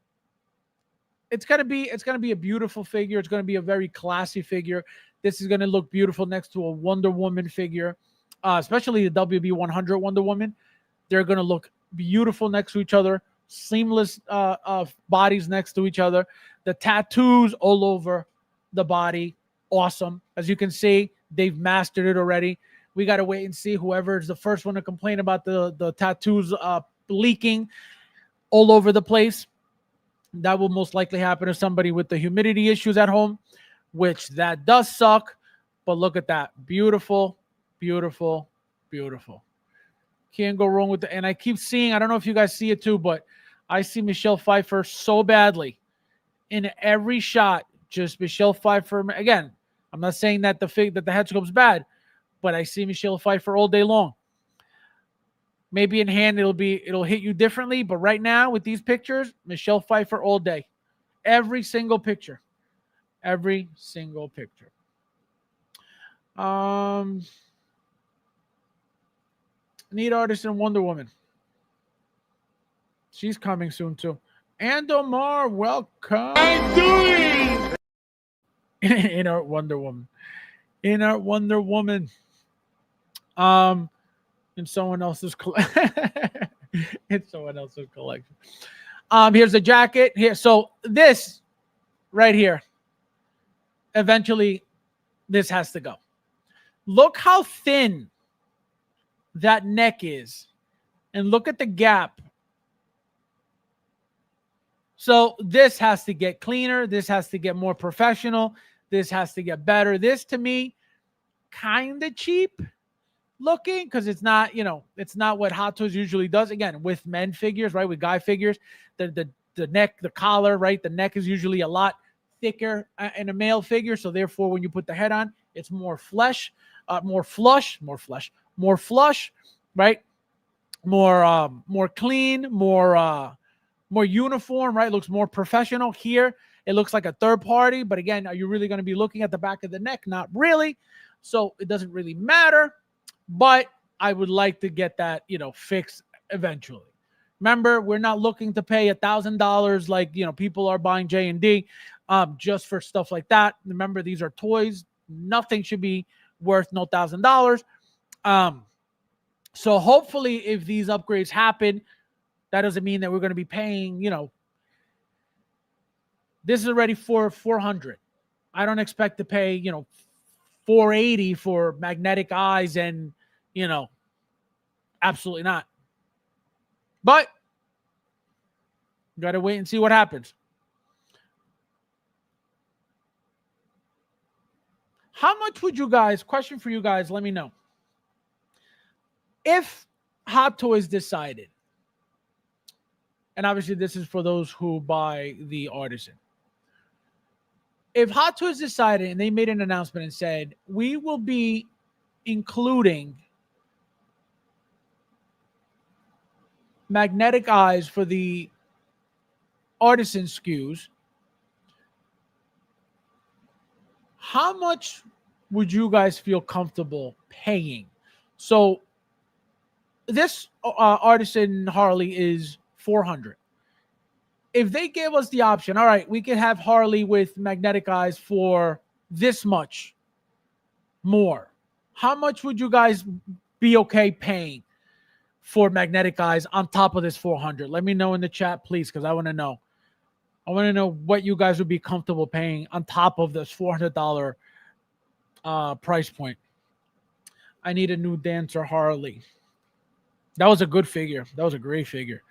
S1: it's gonna be a beautiful figure. It's gonna be a very classy figure. This is gonna look beautiful next to a Wonder Woman figure, especially the WB 100 Wonder Woman. They're gonna look beautiful next to each other. Seamless bodies next to each other. The tattoos all over the body, awesome. As you can see, they've mastered it already. We got to wait and see whoever is the first one to complain about the tattoos leaking all over the place. That will most likely happen to somebody with the humidity issues at home, which that does suck. But look at that. Beautiful, beautiful, beautiful. Can't go wrong with it. And I keep seeing, I don't know if you guys see it too, but I see Michelle Pfeiffer so badly in every shot. Just Michelle Pfeiffer. Again, I'm not saying that the head sculpt's bad, but I see Michelle Pfeiffer all day long. Maybe in hand it'll hit you differently, but right now with these pictures, Michelle Pfeiffer all day. Every single picture. Every single picture. Need Artisan Wonder Woman. She's coming soon too. And Omar, welcome.
S3: I'm doing.
S1: In our Wonder Woman. In our Wonder Woman. In someone else's in someone else's collection. Here's a jacket here. So this right here. Eventually, this has to go. Look how thin that neck is, and look at the gap. So this has to get cleaner. This has to get more professional. This has to get better. This to me, kind of cheap looking, because it's not, it's not what Hot Toys usually does. Again, with men figures, right? With guy figures, the neck, the collar, right? The neck is usually a lot thicker in a male figure. So therefore, when you put the head on, it's more flush, more flush, right? More clean, more uniform, right? Looks more professional. Here, it looks like a third party. But again, are you really going to be looking at the back of the neck? Not really. So it doesn't really matter. But I would like to get that, fixed eventually. Remember, we're not looking to pay $1,000 like, people are buying J&D just for stuff like that. Remember, these are toys. Nothing should be worth no $1,000. So hopefully if these upgrades happen, that doesn't mean that we're going to be paying, this is already for $400. I don't expect to pay, $480 for magnetic eyes and, absolutely not. But got to wait and see what happens. How much would you guys, question for you guys, let me know. If Hot Toys decided, and obviously this is for those who buy the Artisan. If Hot Toys decided and they made an announcement and said, we will be including magnetic eyes for the Artisan SKUs, how much would you guys feel comfortable paying? So this Artisan Harley is $400. If they gave us the option, all right, we could have Harley with magnetic eyes for this much more, how much would you guys be okay paying for magnetic eyes on top of this $400? Let me know in the chat, please, because I want to know. I want to know what you guys would be comfortable paying on top of this $400 price point. I need a new Dancer Harley. That was a good figure. That was a great figure.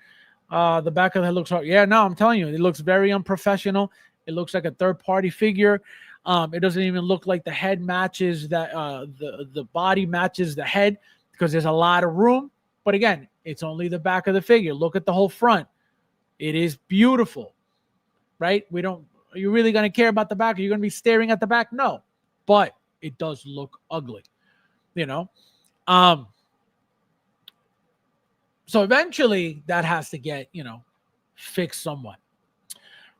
S1: The back of the head looks hard. Yeah, no, I'm telling you, it looks very unprofessional. It looks like a third-party figure. It doesn't even look like the head matches that the body matches the head, because there's a lot of room. But again, it's only the back of the figure. Look at the whole front. It is beautiful, right? Are you really going to care about the back? Are you going to be staring at the back? No, but it does look ugly, So eventually that has to get, fixed somewhat.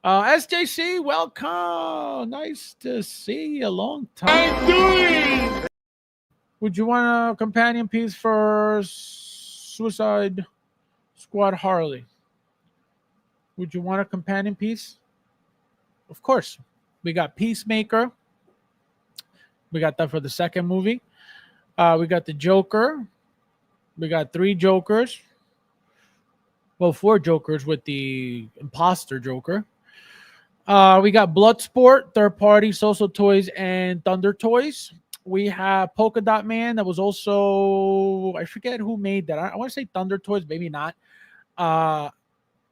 S1: SJC, welcome. Nice to see you. Long time.
S3: I'm doing.
S1: Would you want a companion piece for Suicide Squad Harley? Would you want a companion piece? of course. We got Peacemaker. We got that for the second movie. We got the Joker. We got 3 Jokers. Well, 4 Jokers with the imposter Joker. We got Bloodsport, third party, Social Toys, and Thunder Toys. We have Polka Dot Man. That was also, I forget who made that. I want to say Thunder Toys, maybe not.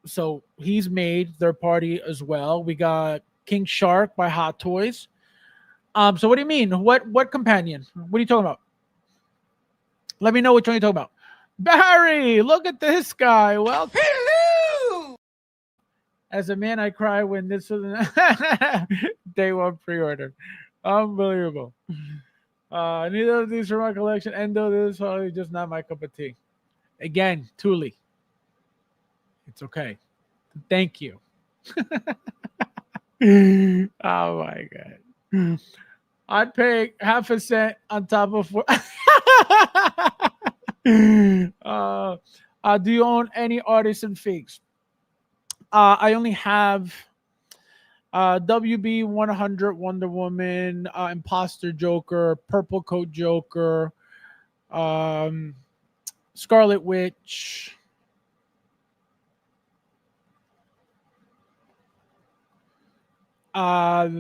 S1: So he's made third party as well. We got King Shark by Hot Toys. So what do you mean? What companion? What are you talking about? Let me know which one you're talking about. Barry, look at this guy. Well,
S4: Hello!
S1: as a man, I cry when this was day one pre-order. Unbelievable. Neither of these are my collection. Endo, this is probably just not my cup of tea. Again, Thule. It's okay. Thank you. Oh my god. I'd pay half a cent on top of do you own any Artisan figs? I only have WB 100 Wonder Woman, Imposter Joker, Purple Coat Joker, Scarlet Witch, Darth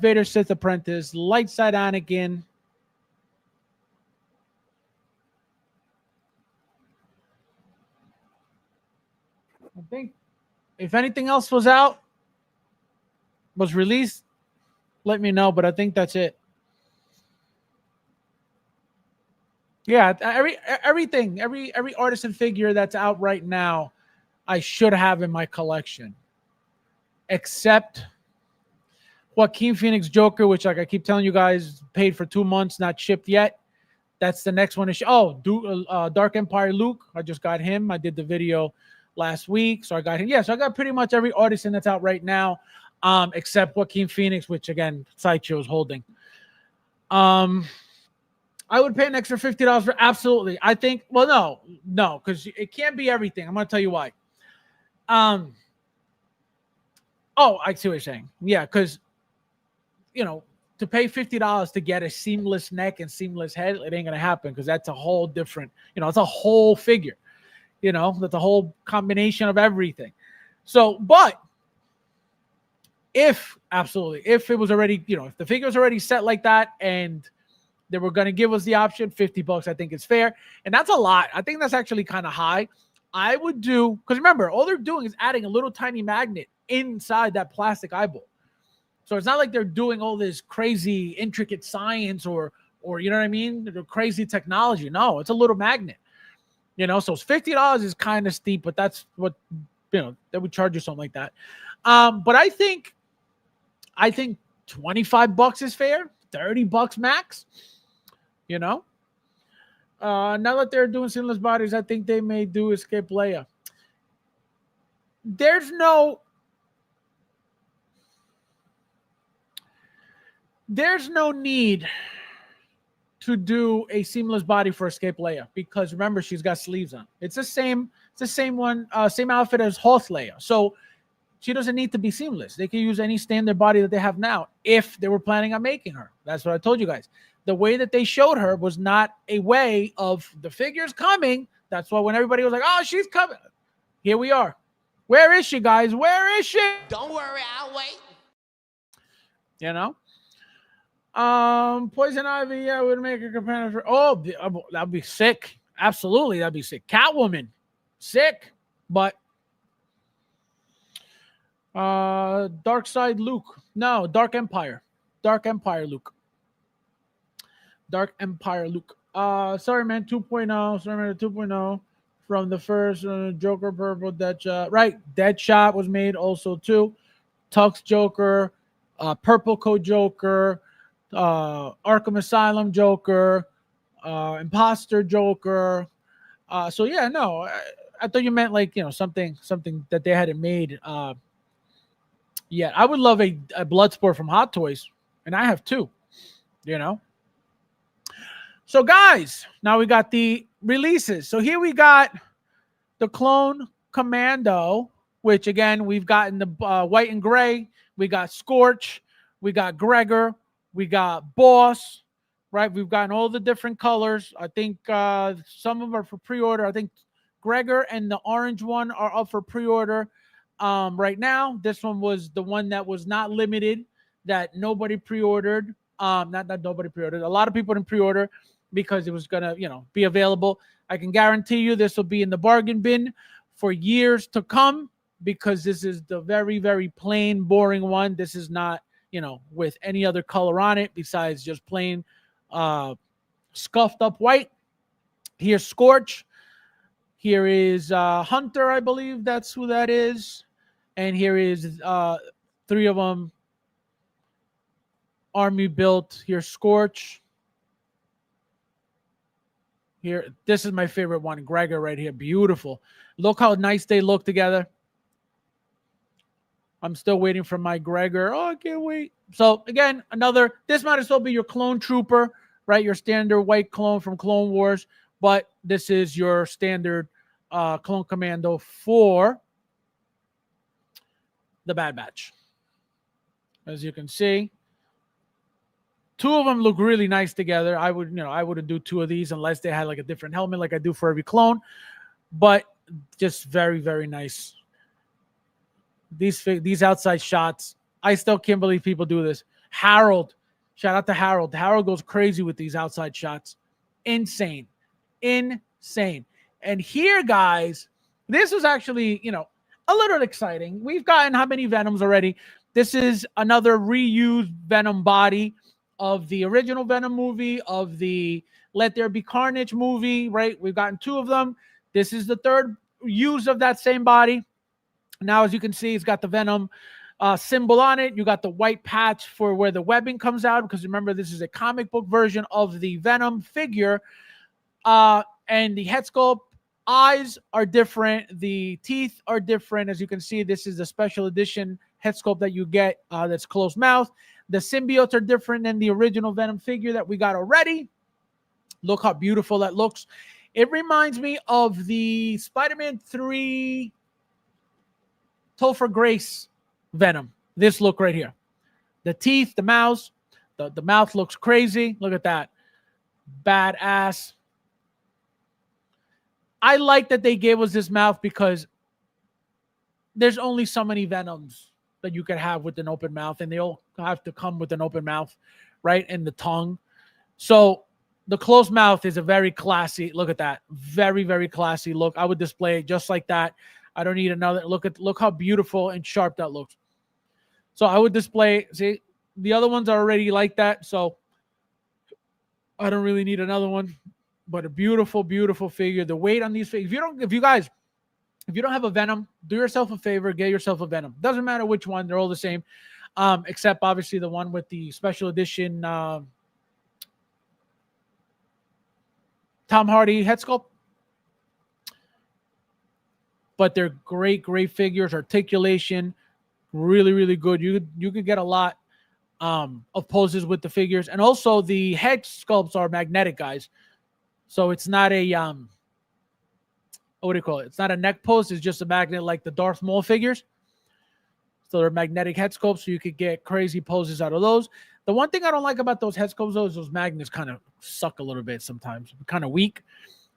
S1: Vader Sith Apprentice, Lightside Anakin. I think if anything else was released, let me know. But I think that's it. Yeah, everything, every Artisan figure that's out right now, I should have in my collection, except Joaquin Phoenix Joker, which, like I keep telling you guys, paid for 2 months, not shipped yet. That's the next one. Dark Empire Luke. I just got him. I did the video last week, so I got him. Yeah, so I got pretty much every Artisan that's out right now, except Joaquin Phoenix, which again, Sideshow is holding. I would pay an extra $50 for absolutely. I think. Well, no, because it can't be everything. I'm gonna tell you why. Oh, I see what you're saying. Yeah, because to pay $50 to get a seamless neck and seamless head, it ain't gonna happen because that's a whole different. It's a whole figure. That's a whole combination of everything. So, but if it was already, if the figure was already set like that and they were going to give us the option, $50, I think it's fair. And that's a lot. I think that's actually kind of high. I would do, because remember, all they're doing is adding a little tiny magnet inside that plastic eyeball. So it's not like they're doing all this crazy intricate science or you know what I mean? The crazy technology. No, it's a little magnet. So it's $50 is kind of steep, but that's what they would charge you something like that. But I think $25 is fair, $30 max. Now that they're doing seamless bodies, I think they may do Escape Leia. There's no need to do a seamless body for Escape Leia because remember she's got sleeves on. It's the same one, same outfit as Hoth Leia. So she doesn't need to be seamless. They can use any standard body that they have now if they were planning on making her. That's what I told you guys. The way that they showed her was not a way of the figure's coming. That's why when everybody was like, "Oh, she's coming," here we are. Where is she, guys? Where is she?
S4: Don't worry, I'll wait.
S1: Poison Ivy, yeah, would make a companion for. Oh, that'd be sick. Absolutely, that'd be sick. Catwoman, sick, but Dark Side Luke. No, Dark Empire Luke. Dark Empire Luke. Sorry, man, 2.0. Sorry, man, 2.0 from the first Joker, Purple, Deadshot. Right, Deadshot was made also too. Tux Joker, Purple Coat Joker, Arkham Asylum Joker, Imposter Joker. So yeah, no, I thought you meant like something that they hadn't made yet. I would love a Bloodsport from Hot Toys, and I have 2. So guys, now we got the releases. So here we got the Clone Commando, which again, we've gotten the white and gray. We got Scorch. We got Gregor. We got Boss. Right? We've gotten all the different colors. I think some of them are for pre-order. I think Gregor and the orange one are up for pre-order right now. This one was the one that was not limited, that nobody pre-ordered. Not nobody pre-ordered. A lot of people didn't pre-order because it was gonna, be available. I can guarantee you this will be in the bargain bin for years to come, because this is the very, very plain, boring one. This is not, with any other color on it besides just plain scuffed up white. Here's Scorch. Here is Hunter, I believe that's who that is. And here is 3 of them Army built. Here's Scorch. Here, this is my favorite one, Gregor right here. Beautiful. Look how nice they look together. I'm still waiting for my Gregor. Oh, I can't wait. So again, this might as well be your clone trooper, right? Your standard white clone from Clone Wars, but this is your standard clone commando for the Bad Batch. As you can see, 2 of them look really nice together. I wouldn't do 2 of these unless they had like a different helmet, like I do for every clone, but just very, very nice. These outside shots, I still can't believe people do this. Harold, shout out to Harold. Harold goes crazy with these outside shots. Insane. And here, guys, this was actually, a little exciting. We've gotten how many Venoms already? This is another reused Venom body of the original Venom movie, of the Let There Be Carnage movie, right? We've gotten 2 of them. This is the 3rd use of that same body. Now, as you can see, it's got the Venom symbol on it. You got the white patch for where the webbing comes out, because remember, this is a comic book version of the Venom figure. And the head sculpt, eyes are different. The teeth are different. As you can see, this is a special edition head sculpt that you get that's closed mouth. The symbiotes are different than the original Venom figure that we got already. Look how beautiful that looks. It reminds me of the Spider-Man 3 Topher Grace Venom. This look right here. The teeth, the mouth, the mouth looks crazy. Look at that. Badass. I like that they gave us this mouth because there's only so many Venoms that you could have with an open mouth, and they all have to come with an open mouth, right? And the tongue. So the closed mouth is a very classy, look at that. Very, very classy look. I would display it just like that. I don't need another. Look how beautiful and sharp that looks. So I would display, see, the other ones are already like that. So I don't really need another one, but a beautiful, beautiful figure. The weight on these figures, if you don't have a Venom, do yourself a favor, get yourself a Venom. Doesn't matter which one, they're all the same. Except obviously the one with the special edition Tom Hardy head sculpt. But they're great, great figures. Articulation, really, really good. You could get a lot of poses with the figures. And also the head sculpts are magnetic, guys. So it's not a what do you call it? It's not a neck pose. It's just a magnet like the Darth Maul figures. So they're magnetic head sculpts, so you could get crazy poses out of those. The one thing I don't like about those head sculpts, though, is those magnets kind of suck a little bit sometimes. Kind of weak.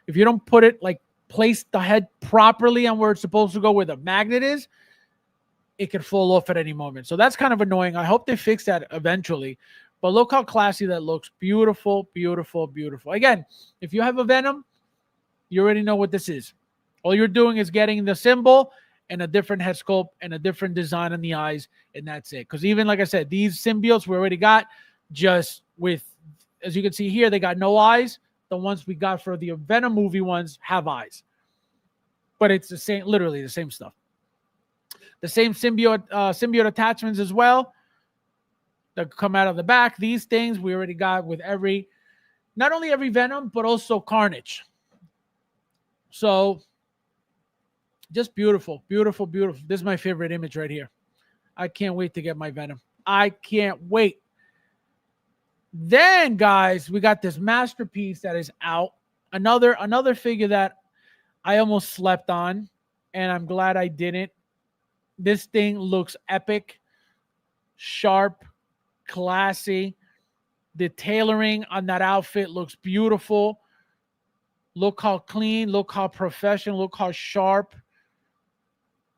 S1: If you don't put it, like, place the head properly on where it's supposed to go, where the magnet is, it could fall off at any moment. So that's kind of annoying. I hope they fix that eventually. But look how classy that looks. Beautiful, beautiful, beautiful. Again, if you have a Venom, you already know what this is. All you're doing is getting the symbol and a different head sculpt and a different design on the eyes, and that's it. Because even, like I said, these symbiotes we already got, just with, as you can see here, they got no eyes. The ones we got for the Venom movie ones have eyes. But it's the same, literally the same stuff. The same symbiote attachments as well that come out of the back. These things we already got with not only every Venom, but also Carnage. So just beautiful, beautiful, beautiful. This is my favorite image right here. I can't wait to get my Venom. I can't wait. Then, guys, we got this masterpiece that is out. Another figure that I almost slept on, and I'm glad I didn't. This thing looks epic, sharp, classy. The tailoring on that outfit looks beautiful. Look how clean, look how professional, look how sharp.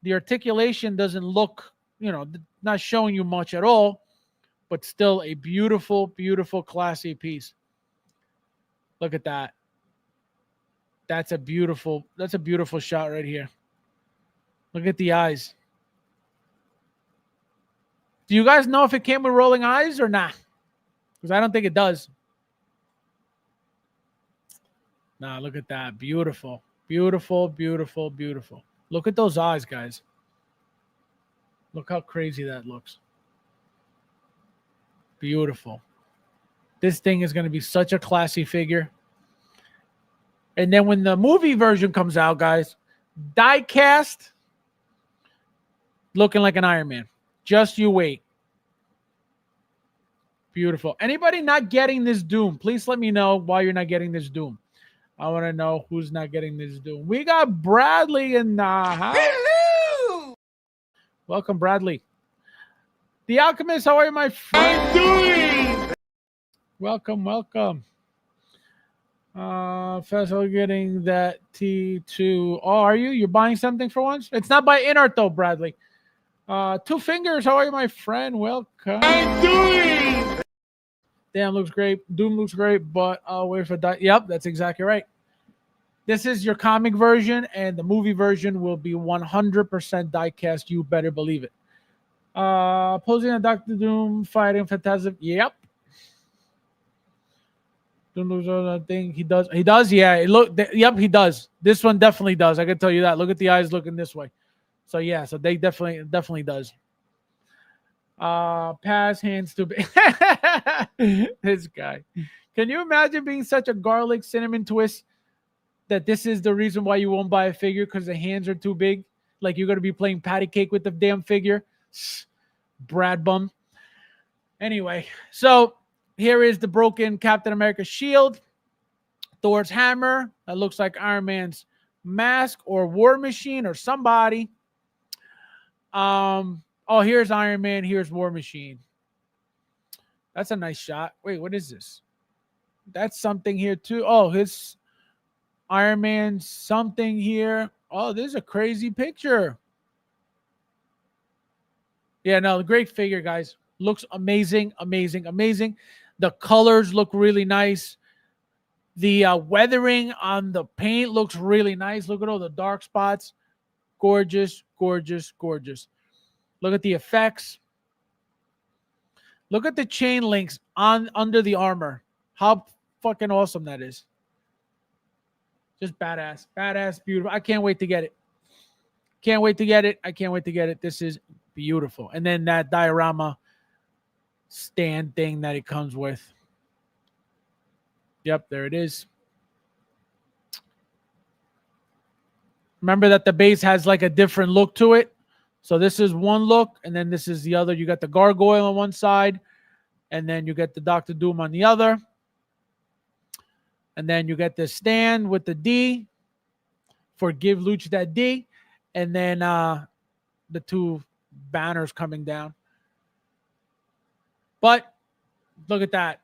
S1: The articulation doesn't look, not showing you much at all, but still a beautiful, beautiful, classy piece. Look at that. That's a beautiful shot right here. Look at the eyes. Do you guys know if it came with rolling eyes or not? Because I don't think it does. Nah, look at that. Beautiful. Beautiful, beautiful, beautiful. Look at those eyes, guys. Look how crazy that looks. Beautiful. This thing is going to be such a classy figure. And then when the movie version comes out, guys, die cast, looking like an Iron Man. Just you wait. Beautiful. Anybody not getting this Doom, please let me know why you're not getting this Doom. I want to know who's not getting this Doom. We got Bradley in the house.
S4: Hello!
S1: Welcome, Bradley. The Alchemist, how are you, my friend?
S3: I'm doing.
S1: Welcome, welcome. Festival getting that T2. Oh, are you? You're buying something for once? It's not by Inart though, Bradley. Two Fingers, how are you, my friend? Welcome.
S3: I'm doing.
S1: Damn, looks great. Doom looks great, but I'll wait for that. Yep, that's exactly right. This is your comic version, and the movie version will be 100% diecast. You better believe it. Posing a Doctor Doom fighting Fantastic. Yep. Doom looks like thing. He does. He does. Yeah. Yep. He does. This one definitely does. I can tell you that. Look at the eyes looking this way. So yeah. So they definitely does. Pass hands to this guy. Can you imagine being such a garlic cinnamon twist that this is the reason why you won't buy a figure because the hands are too big? Like you're gonna be playing patty cake with the damn figure. Brad bum. Anyway, so here is the broken Captain America shield, Thor's hammer. That looks like Iron Man's mask or War Machine or somebody. Oh, here's Iron Man. Here's War Machine. That's a nice shot. Wait, what is this? That's something here too. Oh, his Iron Man something here. Oh, this is a crazy picture. Yeah, no, great figure, guys. Looks amazing, amazing, amazing. The colors look really nice. The weathering on the paint looks really nice. Look at all the dark spots. Gorgeous, gorgeous, gorgeous. Look at the effects. Look at the chain links under the armor. How fucking awesome that is. Just badass. Badass, beautiful. I can't wait to get it. Can't wait to get it. I can't wait to get it. This is beautiful. And then that diorama stand thing that it comes with. Yep, there it is. Remember that the base has like a different look to it. So this is one look, and then this is the other. You got the gargoyle on one side, and then you get the Doctor Doom on the other. And then you get the stand with the D for Give Luch that D. And then the two banners coming down. But look at that.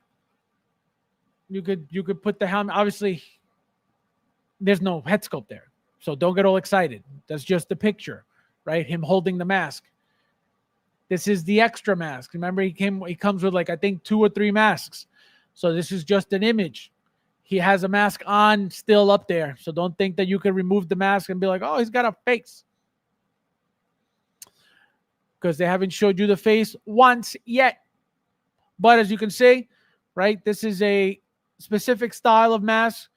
S1: You could put the helmet. Obviously, there's no head sculpt there. So don't get all excited. That's just the picture, right? Him holding the mask. This is the extra mask. Remember, he comes with like, I think 2 or 3 masks. So this is just an image. He has a mask on still up there. So don't think that you can remove the mask and be like, oh, he's got a face. Because they haven't showed you the face once yet. But as you can see, right, this is a specific style of mask.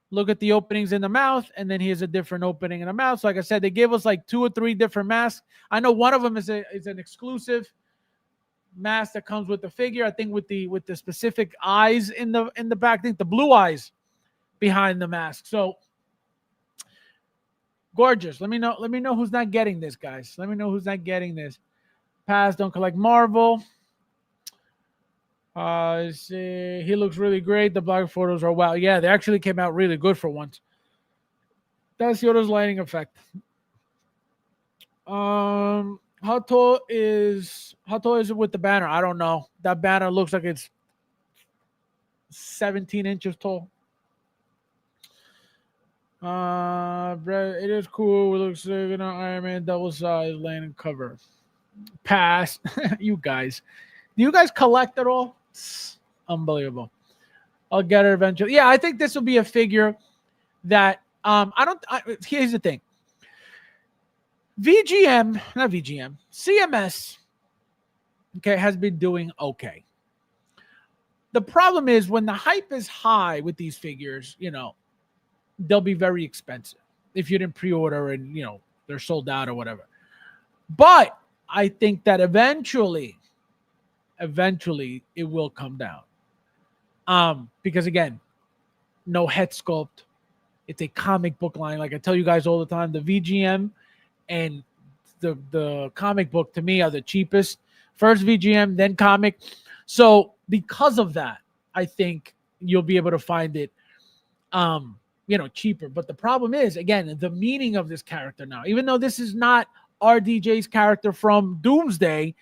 S1: Look at the openings in the mouth, and then here's a different opening in the mouth. So like I said, they gave us like 2 or 3 different masks. I know one of them is an exclusive mask that comes with the figure. I think with the specific eyes in the back. I think the blue eyes behind the mask. So gorgeous. Let me know who's not getting this, guys. Let me know who's not getting this. Pass, don't collect Marvel. See, he looks really great. The blog photos are wow. Yeah, they actually came out really good for once. That's Yoda's lighting effect. How tall is it with the banner? I don't know. That banner looks like it's 17 inches tall. It is cool. It looks like an Iron Man double size landing cover. Pass. You guys. Do you guys collect at all? It's unbelievable. I'll get it eventually. Yeah, I think this will be a figure that here's the thing. CMS, okay, has been doing okay. The problem is when the hype is high with these figures, they'll be very expensive if you didn't pre-order and, they're sold out or whatever. But I think that eventually it will come down. Because again, no head sculpt. It's a comic book line. Like I tell you guys all the time, the VGM and the comic book to me are the cheapest. First VGM, then comic. So because of that, I think you'll be able to find it cheaper. But the problem is, again, the meaning of this character now, even though this is not RDJ's character from Doomsday,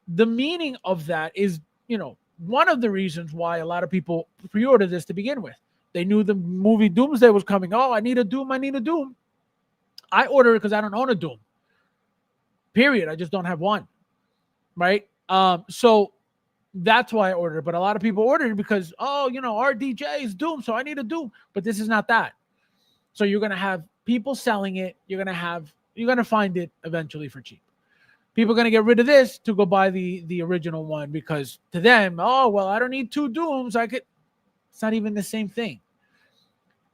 S1: the meaning of that is, one of the reasons why a lot of people pre-ordered this to begin with. They knew the movie Doomsday was coming. Oh, I need a Doom. I ordered it because I don't own a Doom. Period. I just don't have one. Right? So that's why I ordered it. But a lot of people ordered it because, RDJ is Doom, so I need a Doom. But this is not that. So you're going to have people selling it. You're going to find it eventually for cheap. People are going to get rid of this to go buy the original one because to them, I don't need two Dooms. It's not even the same thing.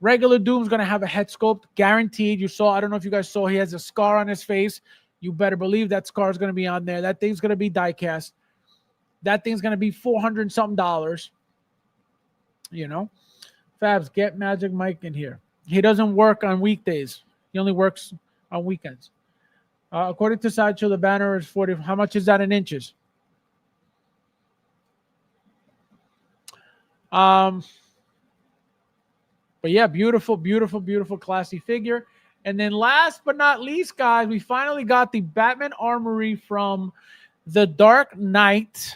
S1: Regular Doom's going to have a head sculpt, guaranteed. I don't know if you guys saw, he has a scar on his face. You better believe that scar is going to be on there. That thing's going to be die cast. That thing's going to be $400 and something. Fabs, get Magic Mike in here. He doesn't work on weekdays. He only works on weekends. According to Sideshow, the banner is 40. How much is that in inches? But yeah, beautiful, beautiful, beautiful, classy figure. And then last but not least, guys, we finally got the Batman Armory from The Dark Knight,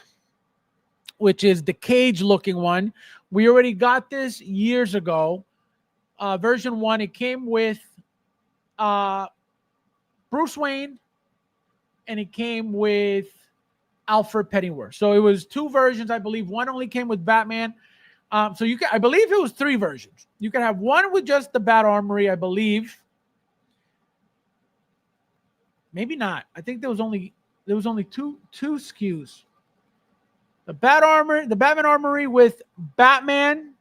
S1: which is the cage-looking one. We already got this years ago. Version 1, it came with Bruce Wayne, and it came with Alfred Pennyworth. So it was two versions, I believe. One only came with Batman. I believe it was three versions. You can have one with just the Bat Armory, I believe. Maybe not. I think there was only two SKUs. The Batman Armory with Batman,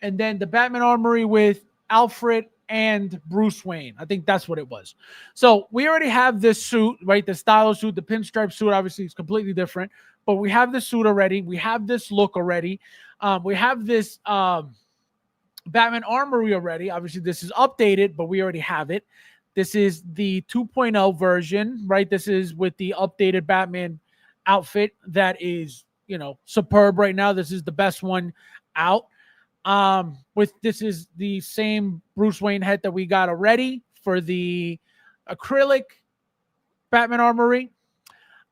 S1: and then the Batman Armory with Alfred and Bruce Wayne. I think that's what it was. So we already have this suit, right? The stylo suit, the pinstripe suit, obviously is completely different, but we have this suit already. We have this look already. We have this Batman Armory already. Obviously, this is updated, but we already have it. This is the 2.0 version, right? This is with the updated Batman outfit that is, superb right now. This is the best one out. This is the same Bruce Wayne head that we got already for the acrylic Batman Armory.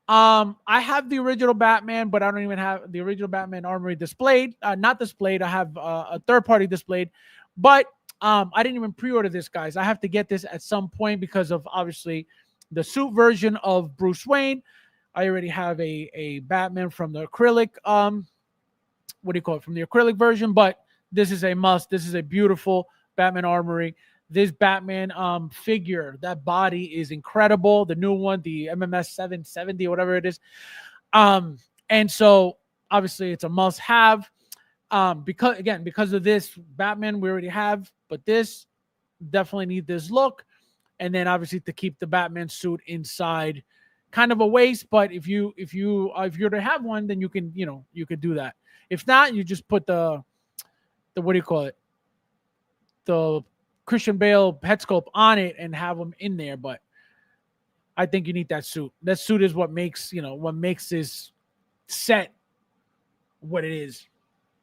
S1: I have the original Batman, but I don't even have the original Batman Armory displayed. Not displayed. I have a third party displayed, but I didn't even pre-order this, guys. I have to get this at some point because of obviously the suit version of Bruce Wayne. I already have a Batman from the acrylic. From the acrylic version, but this is a must. This is a beautiful Batman Armory. This Batman figure, that body is incredible. The new one, the MMS 770 or whatever it is. And so obviously it's a must have. Because of this Batman we already have, but this definitely need this look. And then obviously to keep the Batman suit inside, kind of a waste. But if you're to have one, then you can do that. If not, you just put the the Christian Bale head sculpt on it and have them in there. But I think you need that suit. That suit is what makes this set what it is.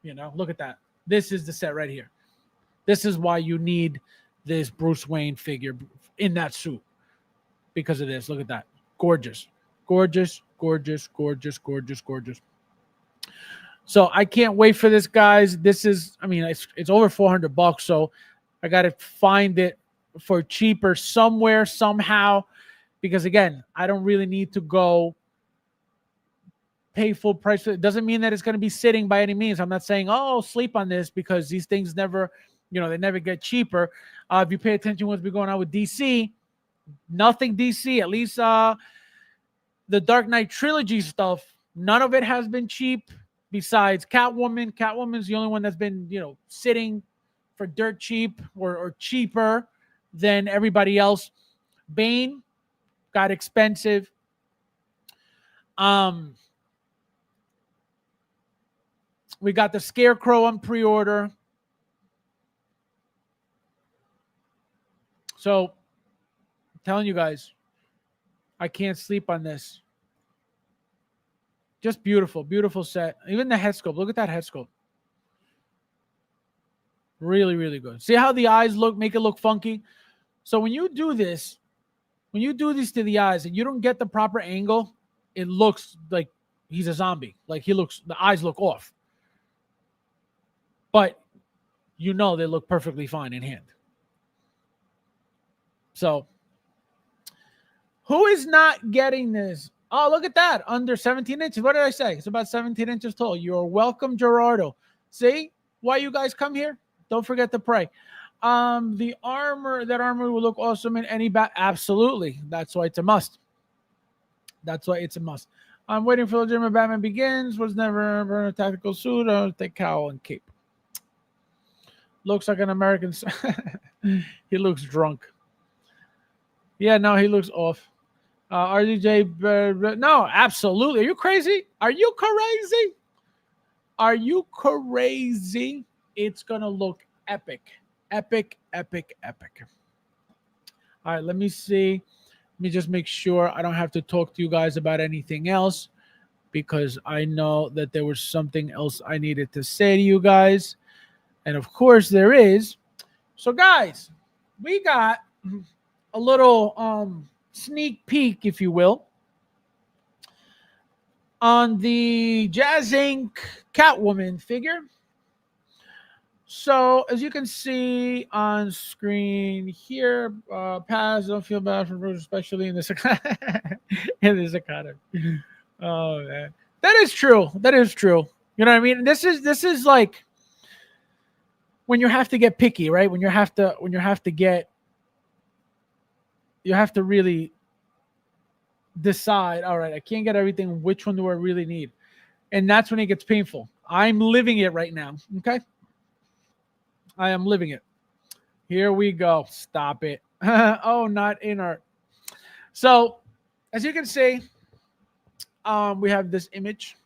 S1: Look at that. This is the set right here. This is why you need this Bruce Wayne figure in that suit. because of this. Look at that. Gorgeous. Gorgeous, gorgeous, gorgeous, gorgeous, gorgeous. So I can't wait for this, guys. This is, I mean, it's over $400, so I got to find it for cheaper somewhere, somehow, because again, I don't really need to go pay full price. It doesn't mean that it's going to be sitting by any means. I'm not saying, oh, sleep on this, because these things never, they never get cheaper. If you pay attention to what's been going on with DC, nothing DC, at least the Dark Knight trilogy stuff, none of it has been cheap besides Catwoman. Catwoman's the only one that's been, sitting for dirt cheap or cheaper than everybody else. Bane got expensive. We got the Scarecrow on pre-order. So, I'm telling you guys, I can't sleep on this. Just beautiful, beautiful set. Even the head sculpt. Look at that head sculpt. Really, really good. See how the eyes look, make it look funky? So when you do this, to the eyes and you don't get the proper angle, it looks like he's a zombie. Like the eyes look off. But they look perfectly fine in hand. So who is not getting this? Oh, look at that. Under 17 inches. What did I say? It's about 17 inches tall. You're welcome, Gerardo. See why you guys come here? Don't forget to pray. That armor will look awesome in any bat. Absolutely. That's why it's a must. I'm waiting for legitimate Batman Begins. Was never in a tactical suit. I'll take cowl and cape. Looks like an American. He looks drunk. Yeah, no, he looks off. RDJ, no, absolutely. Are you crazy? It's going to look epic. Epic. All right, let me see. Let me just make sure I don't have to talk to you guys about anything else, because I know that there was something else I needed to say to you guys. And of course there is. So guys, we got a little sneak peek, if you will, on the Jazz Inc. Catwoman figure. So as you can see on screen here, Paz, don't feel bad for Bruce, especially in this economy. Oh man, that is true. You know what I mean? This is like when you have to get picky, right? You have to really decide, all right, I can't get everything. Which one do I really need? And that's when it gets painful. I'm living it right now. Okay. I am living it. Here we go. Stop it. Oh, not in art. So as you can see, we have this image.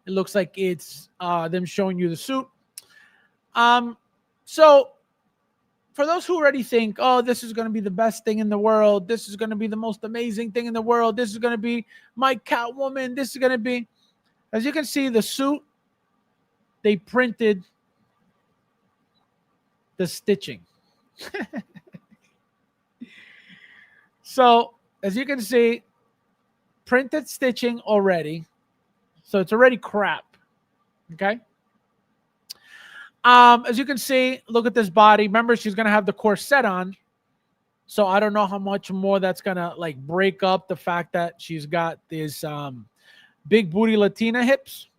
S1: It looks like it's them showing you the suit. So for those who already think, oh, this is going to be the best thing in the world, this is going to be the most amazing thing in the world, this is going to be my Catwoman, this is going to be, as you can see, the suit, they printed the stitching. So as you can see, printed stitching already. So it's already crap. Okay. As you can see, look at this body. Remember, she's going to have the corset on. So I don't know how much more that's going to like break up the fact that she's got this big booty Latina hips.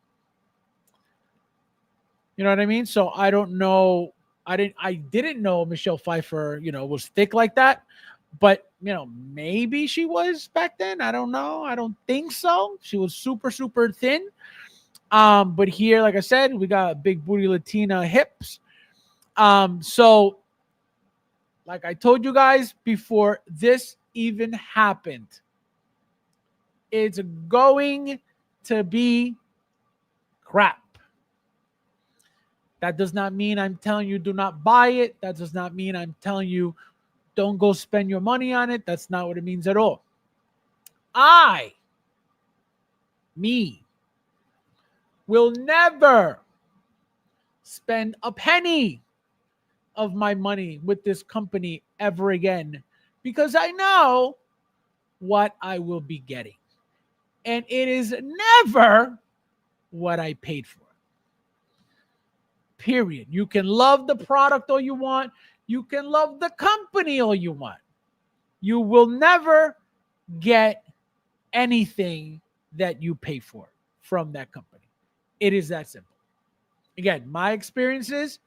S1: You know what I mean? So I don't know. I didn't know Michelle Pfeiffer, was thick like that. But, maybe she was back then. I don't know. I don't think so. She was super, super thin. But here, like I said, we got big booty Latina hips. So like I told you guys before this even happened, it's going to be crap. That does not mean I'm telling you do not buy it. That does not mean I'm telling you don't go spend your money on it. That's not what it means at all. Me, will never spend a penny of my money with this company ever again, because I know what I will be getting. And it is never what I paid for. Period. You can love the product all you want. You can love the company all you want. You will never get anything that you pay for from that company. It is that simple. Again, my experiences,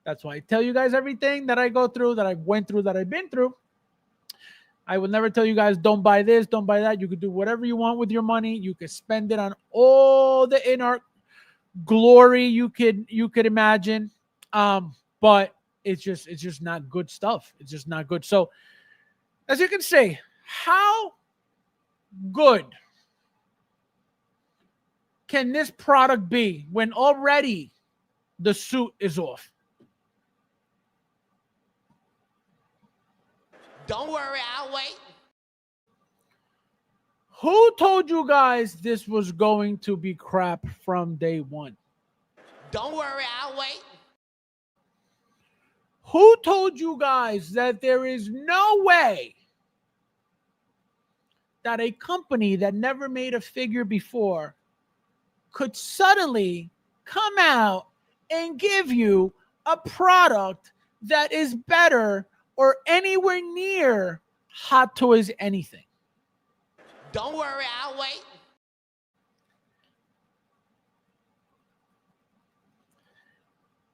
S1: that's why I tell you guys everything that I go through, that I went through, that I've been through. I will never tell you guys, don't buy this, don't buy that. You can do whatever you want with your money. You can spend it on all the in-art glory you could imagine. But it's just not good stuff. It's just not good. So as you can see, how good can this product be when already the suit is off?
S4: Don't worry, I'll wait.
S1: Who told you guys this was going to be crap from day one?
S4: Don't worry, I'll wait.
S1: Who told you guys that there is no way that a company that never made a figure before could suddenly come out and give you a product that is better or anywhere near Hot Toys anything?
S4: Don't worry, I'll wait.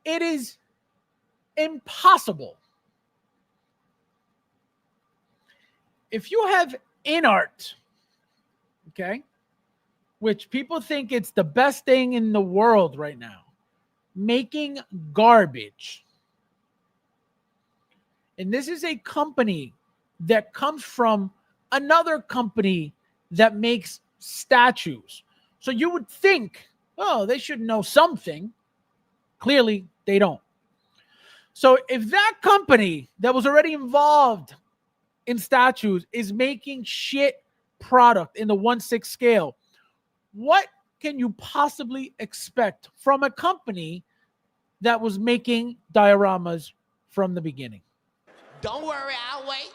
S1: It is impossible. If you have in-art, okay, which people think it's the best thing in the world right now, making garbage. And this is a company that comes from another company that makes statues. So you would think, oh, they should know something. Clearly, they don't. So if that company that was already involved in statues is making shit product in the 1/6 scale, what can you possibly expect from a company that was making dioramas from the beginning?
S4: Don't worry, I'll wait.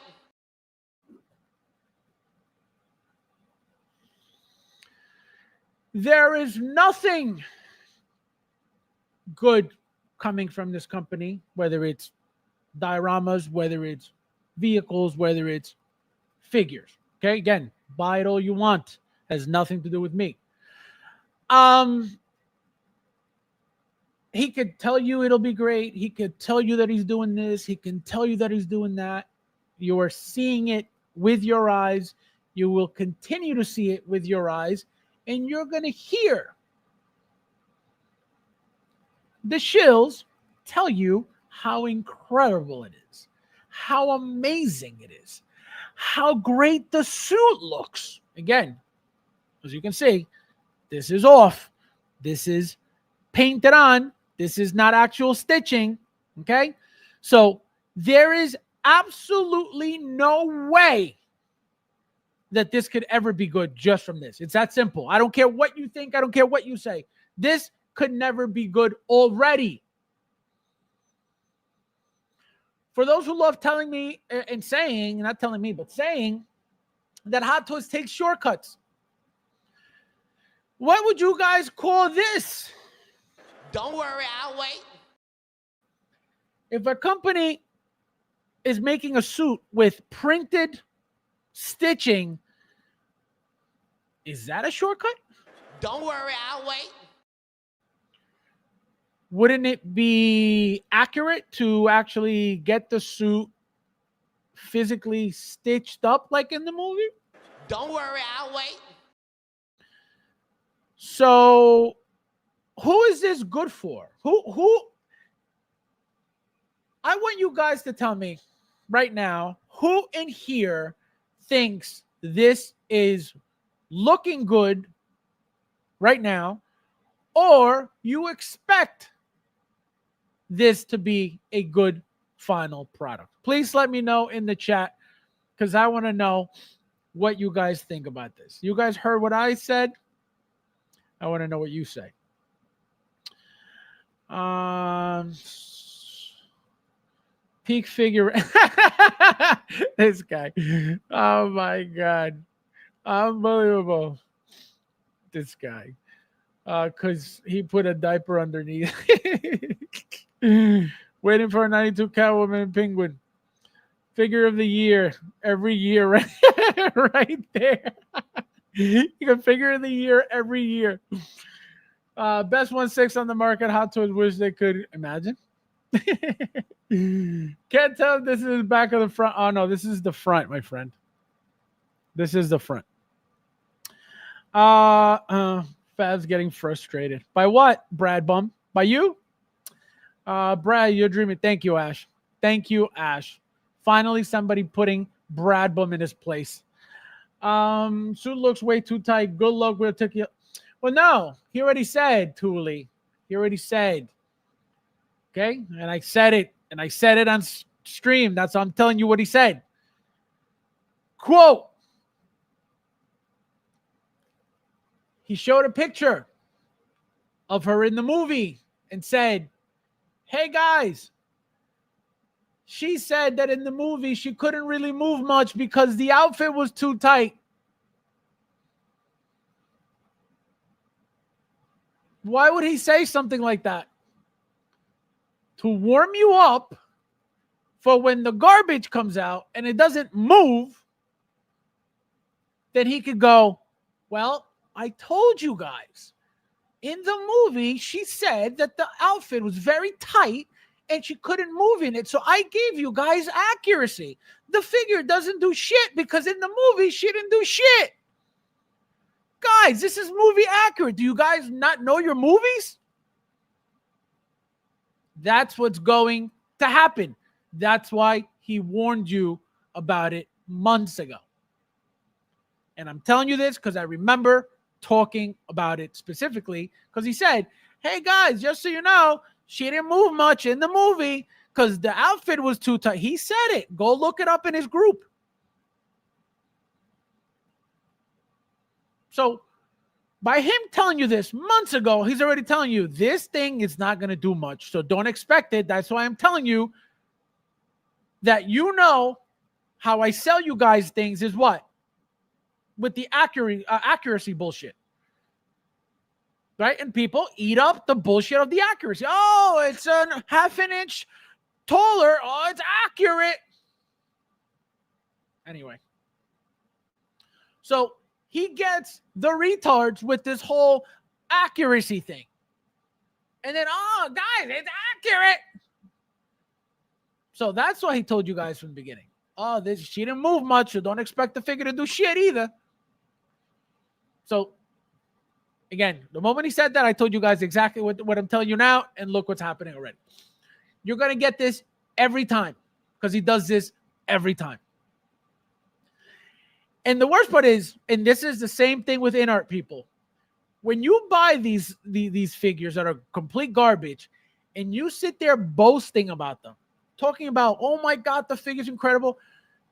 S1: There is nothing good coming from this company, whether it's dioramas, whether it's vehicles, whether it's figures. Okay, again, buy it all you want. Has nothing to do with me. He could tell you it'll be great. He could tell you that he's doing this. He can tell you that he's doing that. You are seeing it with your eyes. You will continue to see it with your eyes. And you're going to hear the shills tell you how incredible it is, how amazing it is, how great the suit looks. Again, as you can see, this is off. This is painted on. This is not actual stitching. Okay? So there is absolutely no way that this could ever be good just from this. It's that simple. I don't care what you think. I don't care what you say. This could never be good already. For those who love telling me and saying, not telling me, but saying that Hot Toys takes shortcuts, what would you guys call this?
S4: Don't worry, I'll wait.
S1: If a company is making a suit with printed stitching, is that a shortcut?
S4: Don't worry, I'll wait.
S1: Wouldn't it be accurate to actually get the suit physically stitched up like in the movie?
S4: Don't worry, I'll wait.
S1: So who is this good for? Who I want you guys to tell me right now, who in here thinks this is looking good right now, or you expect this to be a good final product? Please let me know in the chat, because I want to know what you guys think about this. You guys heard what I said. I want to know what you say. Peak figure. This guy. Oh my God. Unbelievable. This guy. Because he put a diaper underneath. Waiting for a 92 Catwoman Penguin. Figure of the year. Every year. Right there. You can figure of the year every year. Best 1/6 on the market. Hot Toys wish they could imagine. Can't tell if this is the back of the front. Oh no, this is the front, my friend. This is the front. Fab's getting frustrated. By what, Brad Bum? By you? Brad, you're dreaming. Thank you, Ash. Thank you, Ash. Finally, somebody putting Brad Bum in his place. Suit looks way too tight. Good luck. We'll take you. Well, no, he already said, Thule. He already said. Okay, and I said it, and I said it on stream. That's why I'm telling you what he said. Quote. He showed a picture of her in the movie and said, hey, guys, she said that in the movie she couldn't really move much because the outfit was too tight. Why would he say something like that? To warm you up for when the garbage comes out and it doesn't move, then he could go, well, I told you guys. In the movie, she said that the outfit was very tight and she couldn't move in it. So I gave you guys accuracy. The figure doesn't do shit because in the movie, she didn't do shit. Guys, this is movie accurate. Do you guys not know your movies? That's what's going to happen. That's why he warned you about it months ago. And I'm telling you this because I remember talking about it specifically because he said, hey guys, just so you know, she didn't move much in the movie because the outfit was too tight. He said it. Go look it up in his group. So by him telling you this months ago, he's already telling you this thing is not going to do much. So don't expect it. That's why I'm telling you that you know how I sell you guys things is what? With the accuracy bullshit. Right? And people eat up the bullshit of the accuracy. Oh, it's a half an inch taller. Oh, it's accurate. Anyway. So he gets the retards with this whole accuracy thing. And then, oh, guys, it's accurate. So that's why he told you guys from the beginning. Oh, she didn't move much, so don't expect the figure to do shit either. So, again, the moment he said that, I told you guys exactly what I'm telling you now, and look what's happening already. You're going to get this every time because he does this every time. And the worst part is, and this is the same thing with in-art people, when you buy these figures that are complete garbage and you sit there boasting about them, talking about, oh my God, the figure's incredible,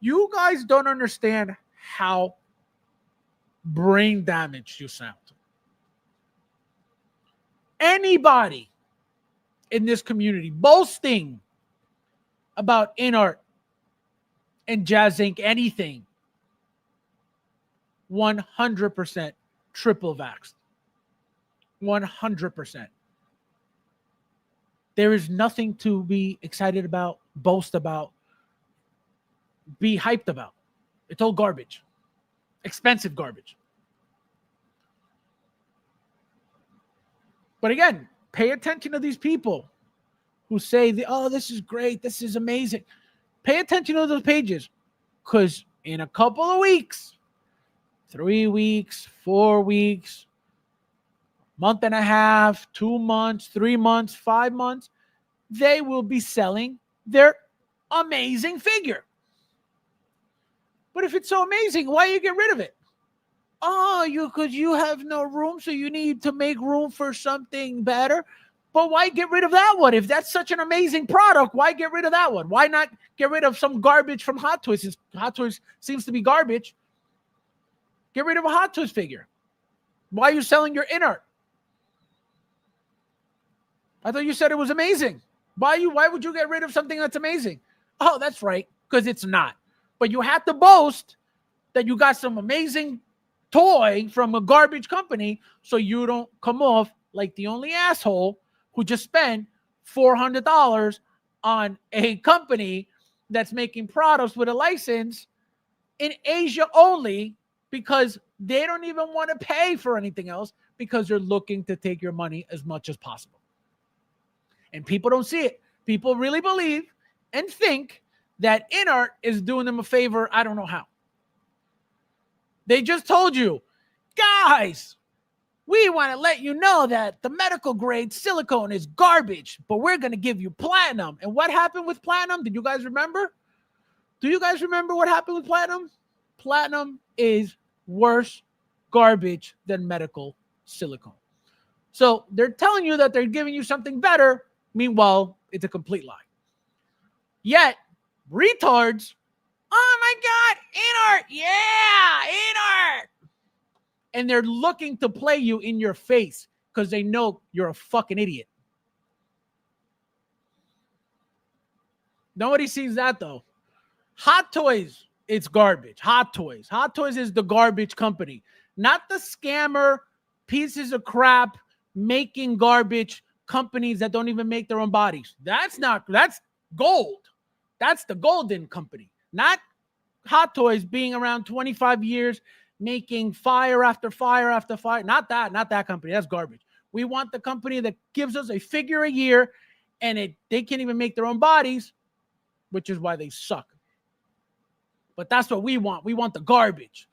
S1: you guys don't understand how brain damaged you sound. Anybody in this community boasting about in-art and Jazz Inc. anything, 100% triple vaxxed. 100%. There is nothing to be excited about, boast about, be hyped about. It's all garbage. Expensive garbage. But again, pay attention to these people who say, oh, this is great, this is amazing. Pay attention to those pages because in a couple of weeks, 3 weeks, 4 weeks, month and a half, 2 months, 3 months, 5 months, they will be selling their amazing figure. But if it's so amazing, why you get rid of it? Oh, because you have no room, so you need to make room for something better. But why get rid of that one? If that's such an amazing product, why get rid of that one? Why not get rid of some garbage from Hot Toys? Since Hot Toys seems to be garbage. Get rid of a Hot Toys figure. Why are you selling your in-art? I thought you said it was amazing. Why would you get rid of something that's amazing? Oh, that's right, because it's not. But you have to boast that you got some amazing toy from a garbage company so you don't come off like the only asshole who just spent $400 on a company that's making products with a license in Asia only because they don't even want to pay for anything else because they're looking to take your money as much as possible. And people don't see it. People really believe and think that InArt is doing them a favor. I don't know how. They just told you, guys, we want to let you know that the medical grade silicone is garbage, but we're going to give you platinum. And what happened with platinum? Did you guys remember? Do you guys remember what happened with platinum? Platinum is worse garbage than medical silicone. So they're telling you that they're giving you something better. Meanwhile, it's a complete lie. Yet, retards, oh my God, InArt, yeah, InArt. And they're looking to play you in your face because they know you're a fucking idiot. Nobody sees that though. Hot Toys, it's garbage. Hot Toys. Hot Toys is the garbage company, not the scammer pieces of crap making garbage companies that don't even make their own bodies. That's gold. That's the golden company, not Hot Toys being around 25 years, making fire after fire after fire. Not that company. That's garbage. We want the company that gives us a figure a year and they can't even make their own bodies, which is why they suck. But that's what we want. We want the garbage.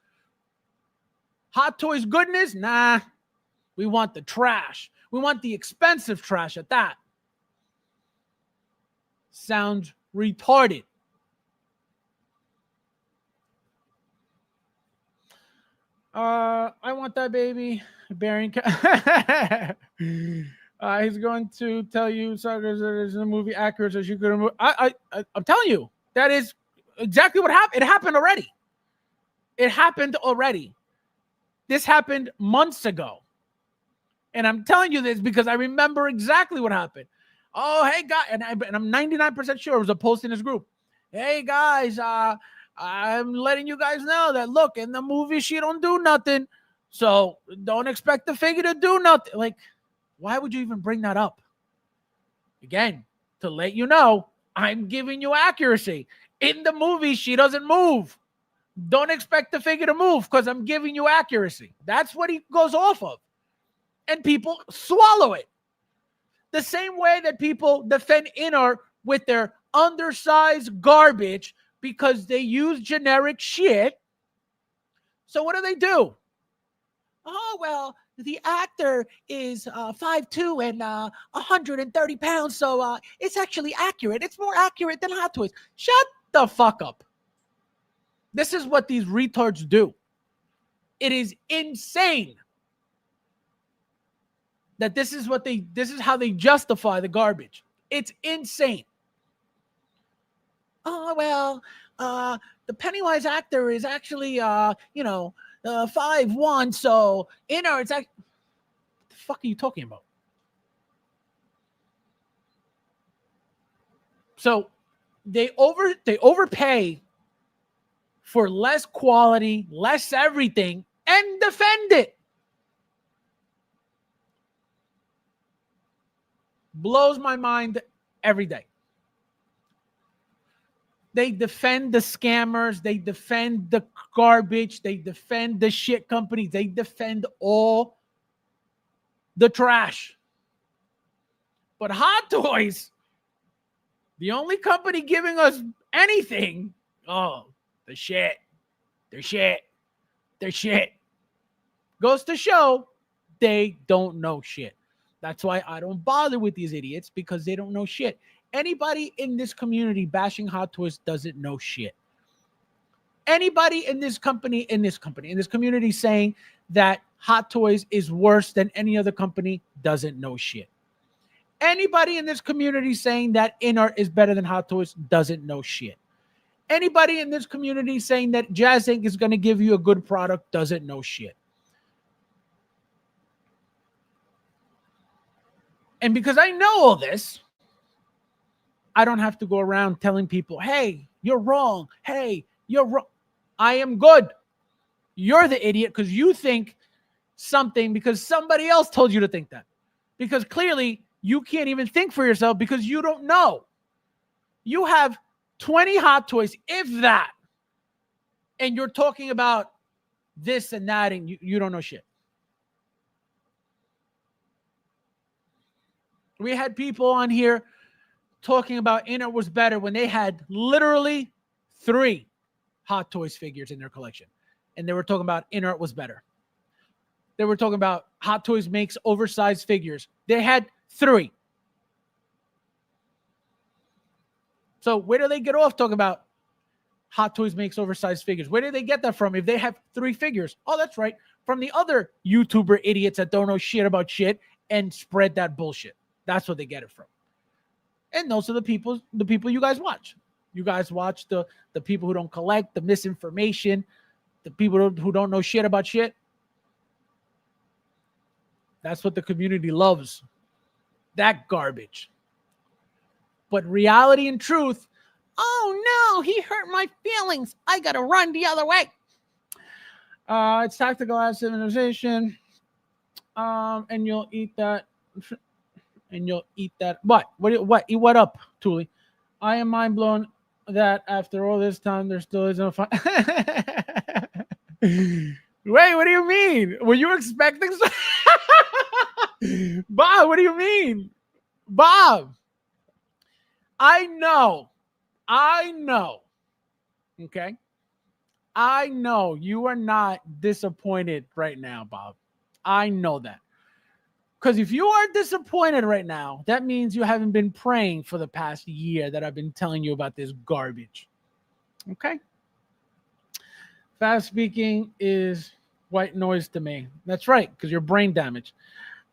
S1: Hot Toys goodness? Nah. We want the trash. We want the expensive trash at that. Sounds retarded. I want that baby. Bearing. He's going to tell you, there's a movie accurate as you could. I'm telling you, that is exactly what happened. It happened already. It happened already. This happened months ago. And I'm telling you this because I remember exactly what happened. Oh, hey, guys. And I'm 99% sure it was a post in this group. Hey, guys, I'm letting you guys know that, look, in the movie, she don't do nothing. So don't expect the figure to do nothing. Like, why would you even bring that up? Again, to let you know, I'm giving you accuracy. In the movie, she doesn't move. Don't expect the figure to move because I'm giving you accuracy. That's what he goes off of. And people swallow it. The same way that people defend InArt with their undersized garbage because they use generic shit. So what do? Oh, well, the actor is 5'2" and 130 pounds, so it's actually accurate. It's more accurate than Hot Toys. Shut the fuck up. This is what these retards do. It is insane that this is how they justify the garbage. It's insane. Oh, well, the Pennywise actor is actually, 5'1", so InArt's what the fuck are you talking about? So they overpay for less quality, less everything, and defend it. Blows my mind every day. They defend the scammers. They defend the garbage. They defend the shit companies. They defend all the trash. But Hot Toys, the only company giving us anything, oh, the shit. They're shit. They're shit. Goes to show they don't know shit. That's why I don't bother with these idiots, because they don't know shit. Anybody in this community bashing Hot Toys doesn't know shit. Anybody in this community saying that Hot Toys is worse than any other company doesn't know shit. Anybody in this community saying that InArt is better than Hot Toys doesn't know shit. Anybody in this community saying that Jazz Inc. is going to give you a good product doesn't know shit. And because I know all this, I don't have to go around telling people, hey, you're wrong. Hey, you're wrong. I am good. You're the idiot because you think something because somebody else told you to think that. Because clearly you can't even think for yourself because you don't know. You have 20 Hot Toys, if that, and you're talking about this and that, and you don't know shit. We had people on here talking about Inner was better when they had literally 3 Hot Toys figures in their collection. And they were talking about Inner was better. They were talking about Hot Toys makes oversized figures. They had 3. So where do they get off talking about Hot Toys makes oversized figures? Where did they get that from if they have 3 figures? Oh, that's right. From the other YouTuber idiots that don't know shit about shit and spread that bullshit. That's what they get it from. And those are the people you guys watch. You guys watch the people who don't collect, the misinformation, the people who don't know shit about shit. That's what the community loves. That garbage. But reality and truth, oh no, he hurt my feelings. I got to run the other way. It's tactical ass civilization. And you'll eat that. And you'll eat that. What up, Thule? I am mind blown that after all this time, there still isn't a fun. Wait, what do you mean? Were you expecting something? Bob, what do you mean? Bob, I know. Okay. I know you are not disappointed right now, Bob. I know that. Because if you are disappointed right now, that means you haven't been praying for the past year that I've been telling you about this garbage. Okay? Fast speaking is white noise to me. That's right, because you're brain damaged.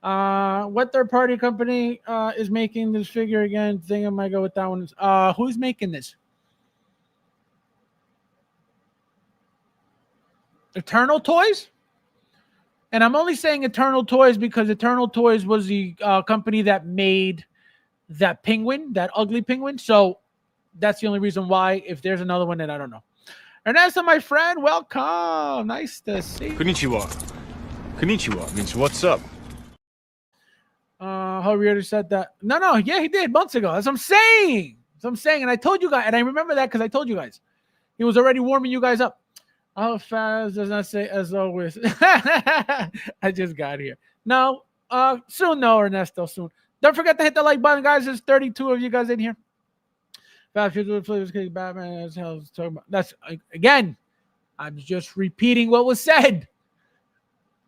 S1: What third-party company is making this figure again? I think I might go with that one. Who's making this? Eternal Toys? And I'm only saying Eternal Toys because Eternal Toys was the company that made that penguin, that ugly penguin. So that's the only reason why. If there's another one, then I don't know. Ernesto, my friend, welcome. Nice to see you.
S2: Konnichiwa. Konnichiwa means what's up.
S1: Harry already said that. No. Yeah, he did months ago. That's what I'm saying. And I told you guys, and I remember that because I told you guys. He was already warming you guys up. Oh, Faz does not say as always. I just got here. No, soon, no, Ernesto, soon. Don't forget to hit the like button, guys. There's 32 of you guys in here. FabsFigures, Batman, as hell is talking about. That's again. I'm just repeating what was said.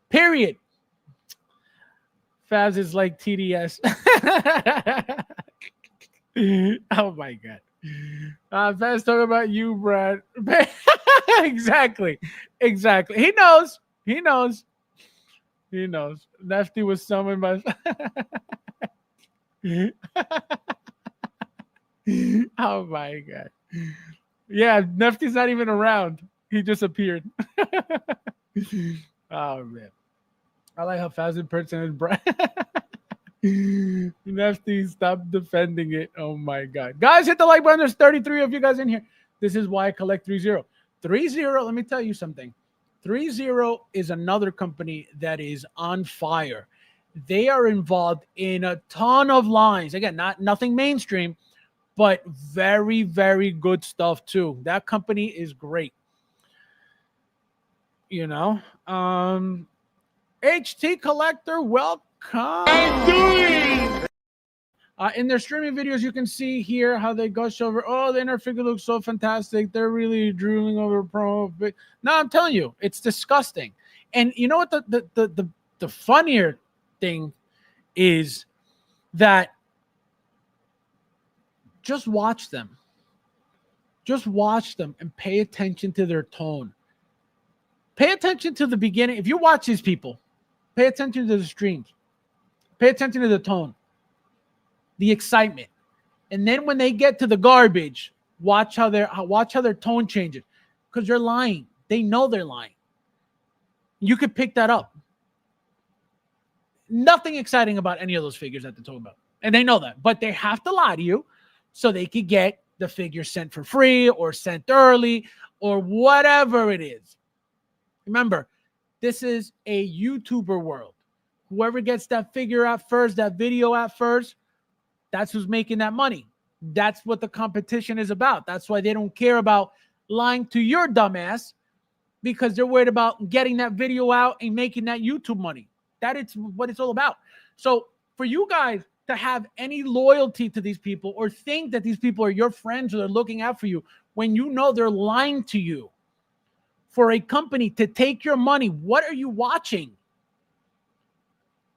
S1: Period. Faz is like TDS. Oh my god. Faz talking about you, Brad. Exactly. He knows. Nefty was summoned by. Oh my god. Yeah, Nefty's not even around. He just appeared. Oh man. I like how Faz in person is Brad. Nefty, stop defending it. Oh my god. Guys, hit the like button. There's 33 of you guys in here. This is why I collect 3-0. 3-0, let me tell you something. 3-0 is another company that is on fire. They are involved in a ton of lines. Again, nothing mainstream, but very, very good stuff too. That company is great. You know, HT Collector, welcome. In their streaming videos, you can see here how they gush over, oh, the inner figure looks so fantastic. They're really drooling over promo. No, I'm telling you, it's disgusting. And you know what the funnier thing is that just watch them. Just watch them and pay attention to their tone. Pay attention to the beginning. If you watch these people, pay attention to the streams. Pay attention to the tone. The excitement, and then when they get to the garbage, watch how their tone changes, because they're lying. They know they're lying. You could pick that up. Nothing exciting about any of those figures that they're talking about, and they know that, but they have to lie to you so they could get the figure sent for free or sent early or whatever it is. Remember, this is a YouTuber world. Whoever gets that figure out first, that video out first, that's who's making that money. That's what the competition is about. That's why they don't care about lying to your dumbass, because they're worried about getting that video out and making that YouTube money. That is what it's all about. So for you guys to have any loyalty to these people or think that these people are your friends or they're looking out for you when you know they're lying to you for a company to take your money, what are you watching?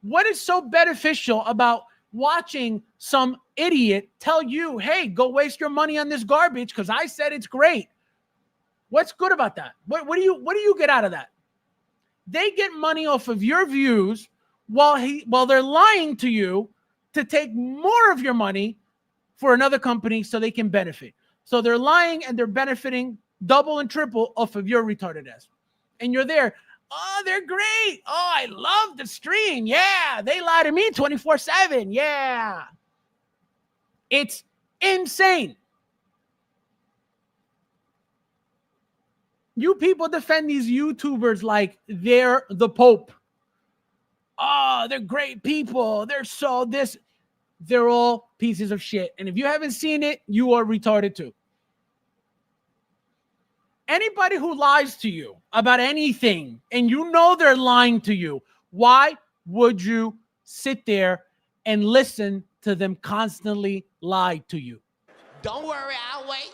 S1: What is so beneficial about watching some idiot tell you, hey, go waste your money on this garbage because I said it's great? What's good about that? What do you get out of that? They get money off of your views while they're lying to you to take more of your money for another company so they can benefit. So they're lying and they're benefiting double and triple off of your retarded ass. And you're there. Oh, they're great. Oh, I love the stream. Yeah, they lie to me 24/7. Yeah. It's insane. You people defend these YouTubers like they're the Pope. Oh, they're great people. They're so this. They're all pieces of shit. And if you haven't seen it, you are retarded too. Anybody who lies to you about anything and you know they're lying to you, why would you sit there and listen to them constantly lie to you?
S4: Don't worry, I'll wait.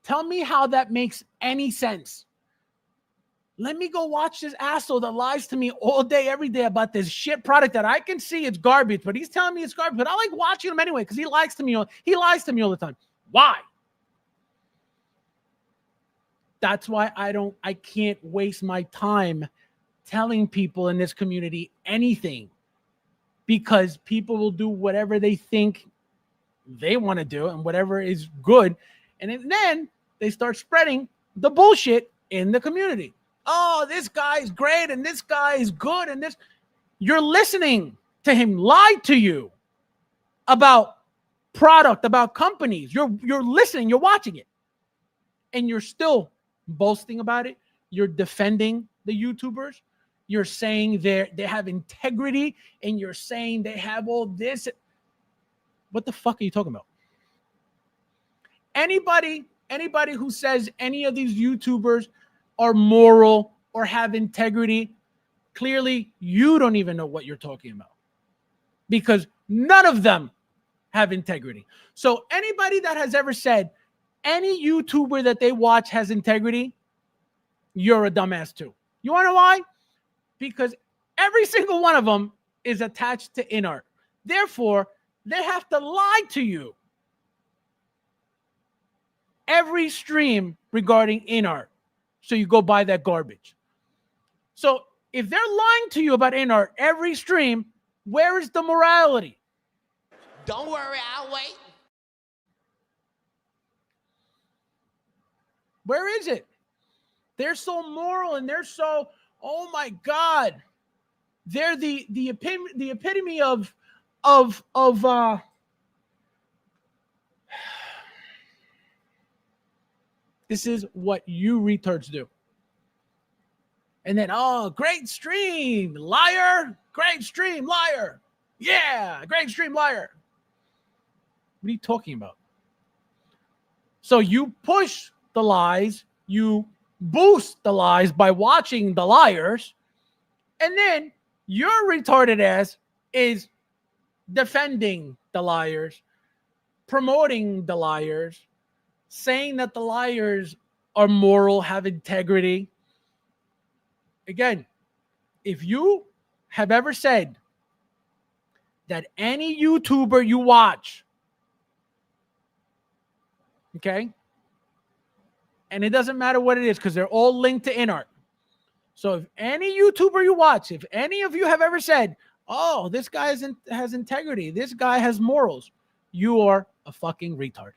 S1: Tell me how that makes any sense. Let me go watch this asshole that lies to me all day, every day about this shit product that I can see it's garbage, but he's telling me it's garbage. But I like watching him anyway because he lies to me all the time. Why? That's why I can't waste my time telling people in this community anything, because people will do whatever they think they want to do and whatever is good. And then they start spreading the bullshit in the community. Oh, this guy is great and this guy is good and this. You're listening to him lie to you about product, about companies. You're listening, you're watching it, and you're still boasting about it. You're defending the YouTubers. You're saying they have integrity, and you're saying they have all this. What the fuck are you talking about? Anybody who says any of these YouTubers are moral or have integrity, clearly you don't even know what you're talking about, because none of them have integrity. So anybody that has ever said any YouTuber that they watch has integrity, you're a dumbass too. You want to know why? Because every single one of them is attached to InArt. Therefore, they have to lie to you every stream regarding InArt, so you go buy that garbage. So if they're lying to you about InArt every stream, where is the morality?
S4: Don't worry, I'll wait.
S1: Where is it? They're so moral and they're so, oh my God, they're the epitome of this is what you retards do. And then, oh, great stream, liar. Great stream, liar. Yeah, great stream, liar. What are you talking about? So you push the lies, you boost the lies by watching the liars, and then your retarded ass is defending the liars, promoting the liars, saying that the liars are moral, have integrity. Again, if you have ever said that any YouTuber you watch, okay, and it doesn't matter what it is because they're all linked to InArt. So if any YouTuber you watch, if any of you have ever said, oh, this guy has integrity, this guy has morals, you are a fucking retard.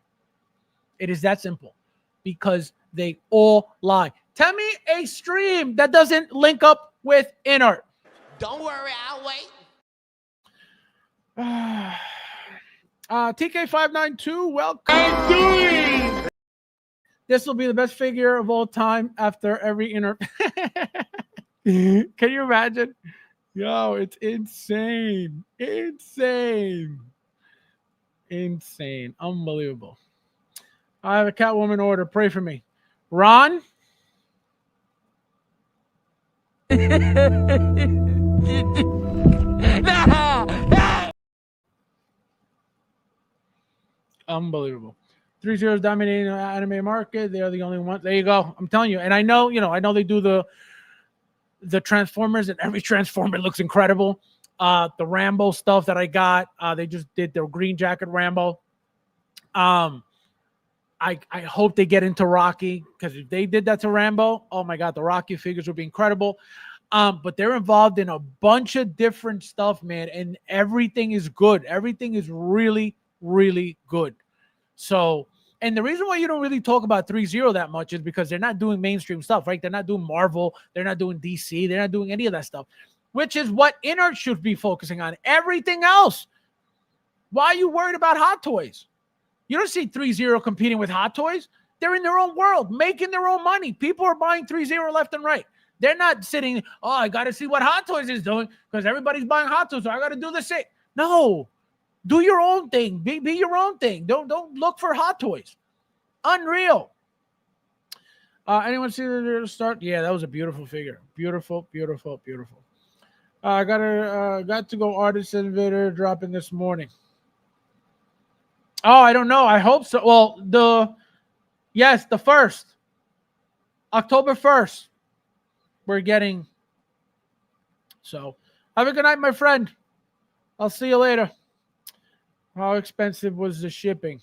S1: It is that simple, because they all lie. Tell me a stream that doesn't link up with InArt.
S4: Don't worry, I'll wait.
S1: TK592, welcome.
S3: Hey, Dewey!
S1: This will be the best figure of all time after every Can you imagine? Yo, it's insane. Insane. Unbelievable. I have a Catwoman order. Pray for me. Ron? Unbelievable. 3-0 dominating the anime market. They're the only one. There you go. I'm telling you. And I know they do the Transformers, and every Transformer looks incredible. The Rambo stuff that I got, they just did their Green Jacket Rambo. I hope they get into Rocky, because if they did that to Rambo, oh my God, the Rocky figures would be incredible. But they're involved in a bunch of different stuff, man, and everything is good. Everything is really, really good. So, and the reason why you don't really talk about 3-0 that much is because they're not doing mainstream stuff, right? They're not doing Marvel. They're not doing DC. They're not doing any of that stuff, which is what Inert should be focusing on. Everything else. Why are you worried about Hot Toys? You don't see 3-0 competing with Hot Toys. They're in their own world, making their own money. People are buying 3-0 left and right. They're not sitting, oh, I got to see what Hot Toys is doing because everybody's buying Hot Toys, so I got to do the same. No. Do your own thing. Be your own thing. Don't look for Hot Toys. Unreal. Anyone see the start? Yeah, that was a beautiful figure. Beautiful. I got to go Artisan video dropping this morning. Oh, I don't know. I hope so. Well, the 1st. October 1st. We're getting. So have a good night, my friend. I'll see you later. How expensive was the shipping?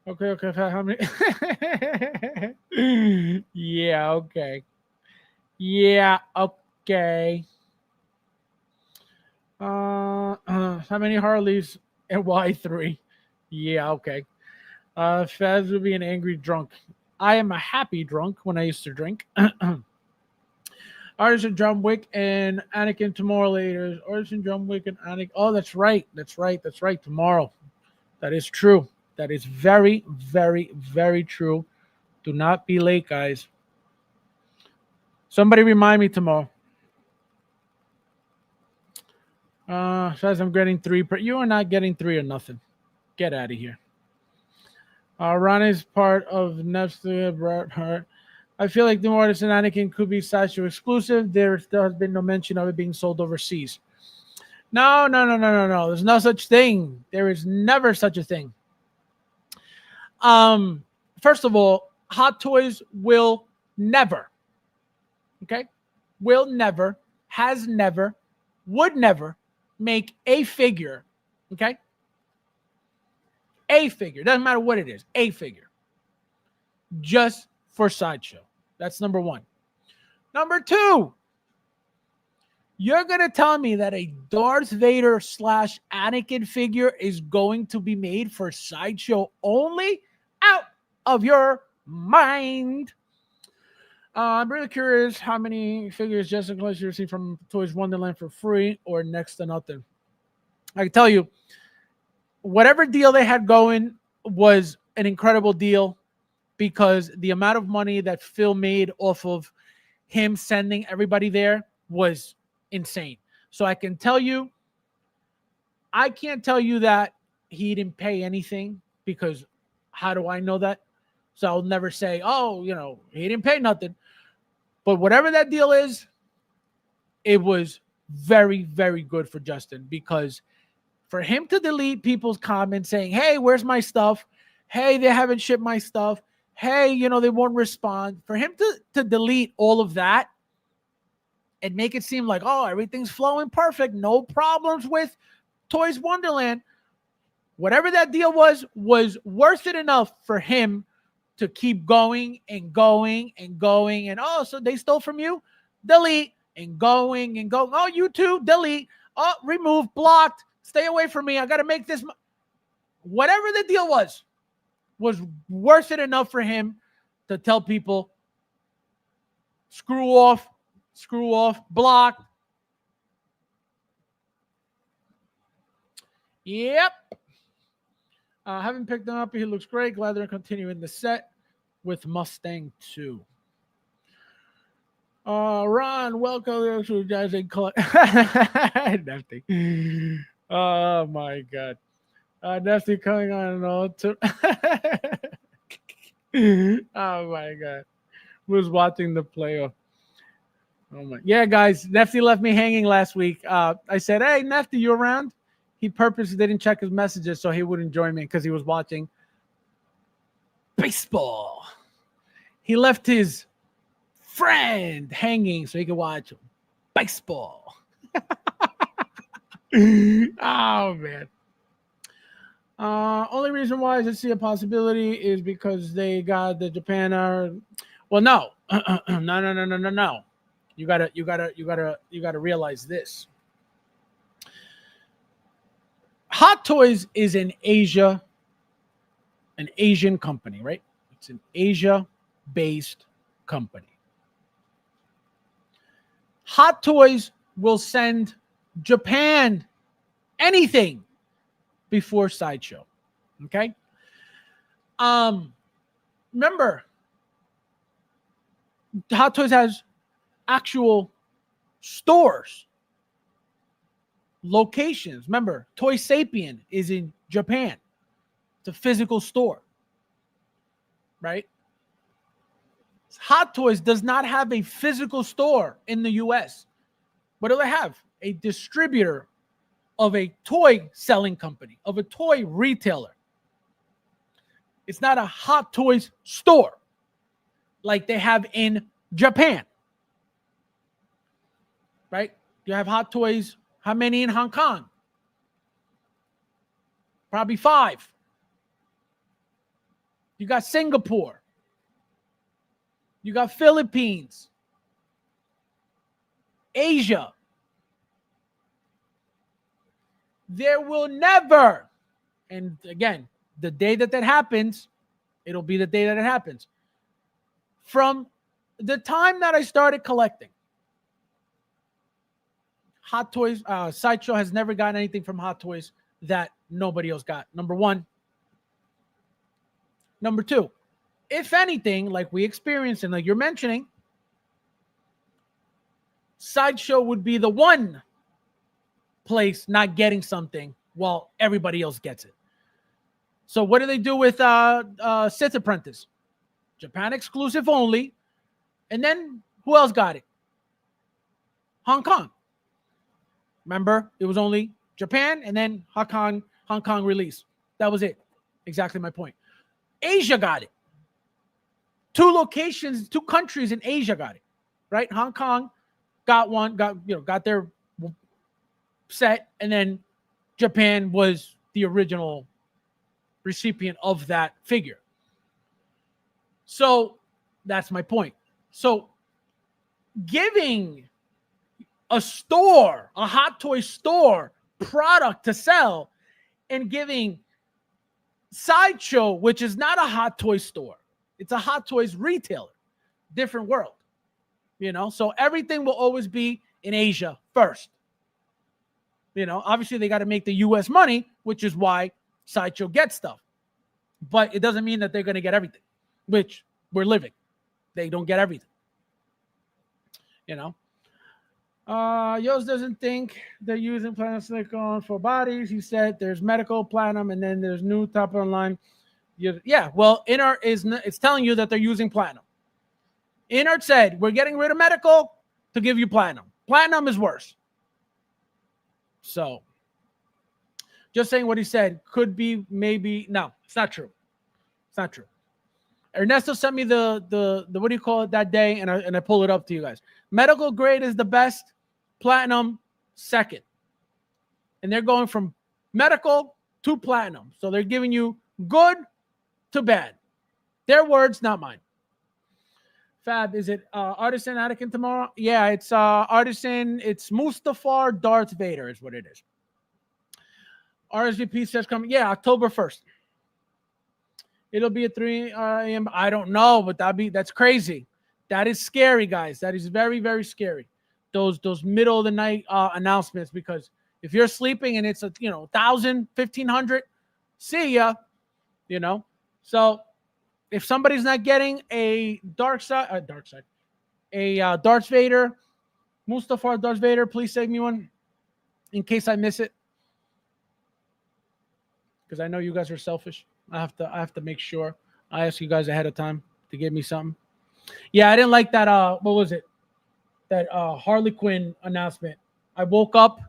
S1: Okay. How many? Yeah, okay. How many Harleys and why 3? Yeah, okay. Faz would be an angry drunk. I am a happy drunk when I used to drink. Artisan John Wick and Anakin tomorrow later. Artisan John Wick and Anakin. Oh, that's right. Tomorrow. That is true. That is very, very, very true. Do not be late, guys. Somebody remind me tomorrow. Says I'm getting 3. You are not getting 3 or nothing. Get out of here. Ron is part of Netflix. Bret Hart. I feel like the Artisan Anakin could be Sideshow exclusive. There has been no mention of it being sold overseas. No. There's no such thing. There is never such a thing. First of all, Hot Toys will never, has never, would never make a figure, a figure, doesn't matter what it is, a figure, just for Sideshow. That's number 1. Number 2, you're going to tell me that a Darth Vader / Anakin figure is going to be made for Sideshow only? Out of your mind. I'm really curious how many figures Jessica Clash you received from Toys Wonderland for free or next to nothing. I can tell you, whatever deal they had going was an incredible deal, because the amount of money that Phil made off of him sending everybody there was insane. So I can't tell you that he didn't pay anything, because how do I know that? So I'll never say, oh, he didn't pay nothing. But whatever that deal is, it was very, very good for Justin, because for him to delete people's comments saying, hey, where's my stuff? Hey, they haven't shipped my stuff. Hey, they won't respond. For him to delete all of that and make it seem like, oh, everything's flowing perfect, no problems with Toys Wonderland. Whatever that deal was worth it enough for him to keep going and going and going. And, oh, so they stole from you? Delete. And going and going. Oh, you too? Delete. Oh, remove, blocked. Stay away from me. I got to make this. Whatever the deal was worth it enough for him to tell people, screw off, block. Yep. Haven't picked him up. He looks great. Glad they're continuing the set with Mustang 2. Ron, welcome to Jazzy Club. Nefty. Oh my God. Nefty coming on and all too. Oh my God. Was watching the playoff. Oh my. Yeah, guys. Nefty left me hanging last week. I said, hey, Nefty, you around? He purposely didn't check his messages so he wouldn't join me because he was watching baseball. He left his friend hanging so he could watch baseball. Oh man. Only reason why I see a possibility is because they got the Japan are. Well, no. No. You gotta realize this. Hot Toys is an Asian company, right? It's an Asia-based company. Hot Toys will send Japan anything before Sideshow. Okay? Remember, Hot Toys has actual stores, locations. Remember, Toy Sapien is in Japan. It's a physical store, right? Hot Toys does not have a physical store in the U.S. What do they have? A distributor of a toy selling company, of a toy retailer. It's not a Hot Toys store like they have in Japan, right? You have Hot Toys. How many in Hong Kong? Probably 5. You got Singapore. You got Philippines. Asia. There will never, and again, the day that happens, it'll be the day that it happens. From the time that I started collecting, Hot Toys, Sideshow has never gotten anything from Hot Toys that nobody else got. Number one. Number two, if anything, like we experienced and like you're mentioning, Sideshow would be the one place not getting something while everybody else gets it. So what do they do with Sith Apprentice? Japan exclusive only. And then who else got it? Hong Kong. Remember, it was only Japan and then Hong Kong release. That was it. Exactly my point. Asia got it. 2 locations, 2 countries in Asia got it. Right? Hong Kong got their set, and then Japan was the original recipient of that figure. So that's my point. So giving a store, a Hot Toy store, product to sell, and giving Sideshow, which is not a Hot Toy store, it's a Hot Toys retailer, different world, so everything will always be in Asia first. Obviously they got to make the US money, which is why Sideshow gets stuff, but it doesn't mean that they're going to get everything, which we're living. They don't get everything. Yost doesn't think they're using platinum silicone for bodies. He said there's medical platinum and then there's new top online. Yeah, well, Inart it's telling you that they're using platinum. Inart said we're getting rid of medical to give you platinum. Platinum is worse. So, just saying what he said could be maybe no, it's not true. It's not true. Ernesto sent me the what do you call it that day, and I pull it up to you guys. Medical grade is the best, platinum second, and they're going from medical to platinum. So they're giving you good to bad. Their words, not mine. Fab, is it Artisan Anakin tomorrow? Yeah, it's Artisan. It's Mustafar Darth Vader is what it is. RSVP says coming. Yeah, October 1st. It'll be at 3 a.m. I don't know, but that's crazy. That is scary, guys. That is very, very scary. Those middle of the night announcements, because If you're sleeping and it's a 1,000, 1,500, see ya. So if somebody's not getting a Darth Vader, Mustafar Darth Vader, please save me one in case I miss it, because I know you guys are selfish. I have to make sure I ask you guys ahead of time to give me something. Yeah, I didn't like that. What was it? That Harley Quinn announcement. I woke up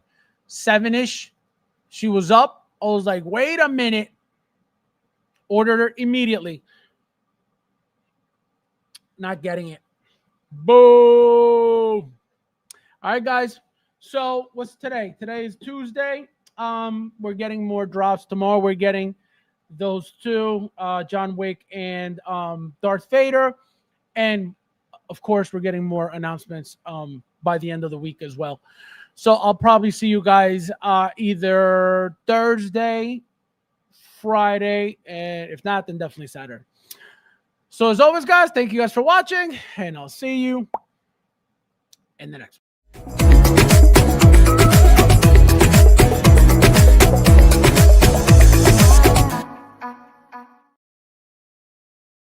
S1: 7-ish. She was up. I was like, wait a minute. Ordered her immediately. Not getting it. Boom. All right, guys. So what's today? Today is Tuesday. We're getting more drops tomorrow. We're getting those two, John Wick and Darth Vader. And of course, we're getting more announcements by the end of the week as well. So I'll probably see you guys either Thursday, Friday, and if not, then definitely Saturday. So as always, guys, thank you guys for watching, and I'll see you in the next one.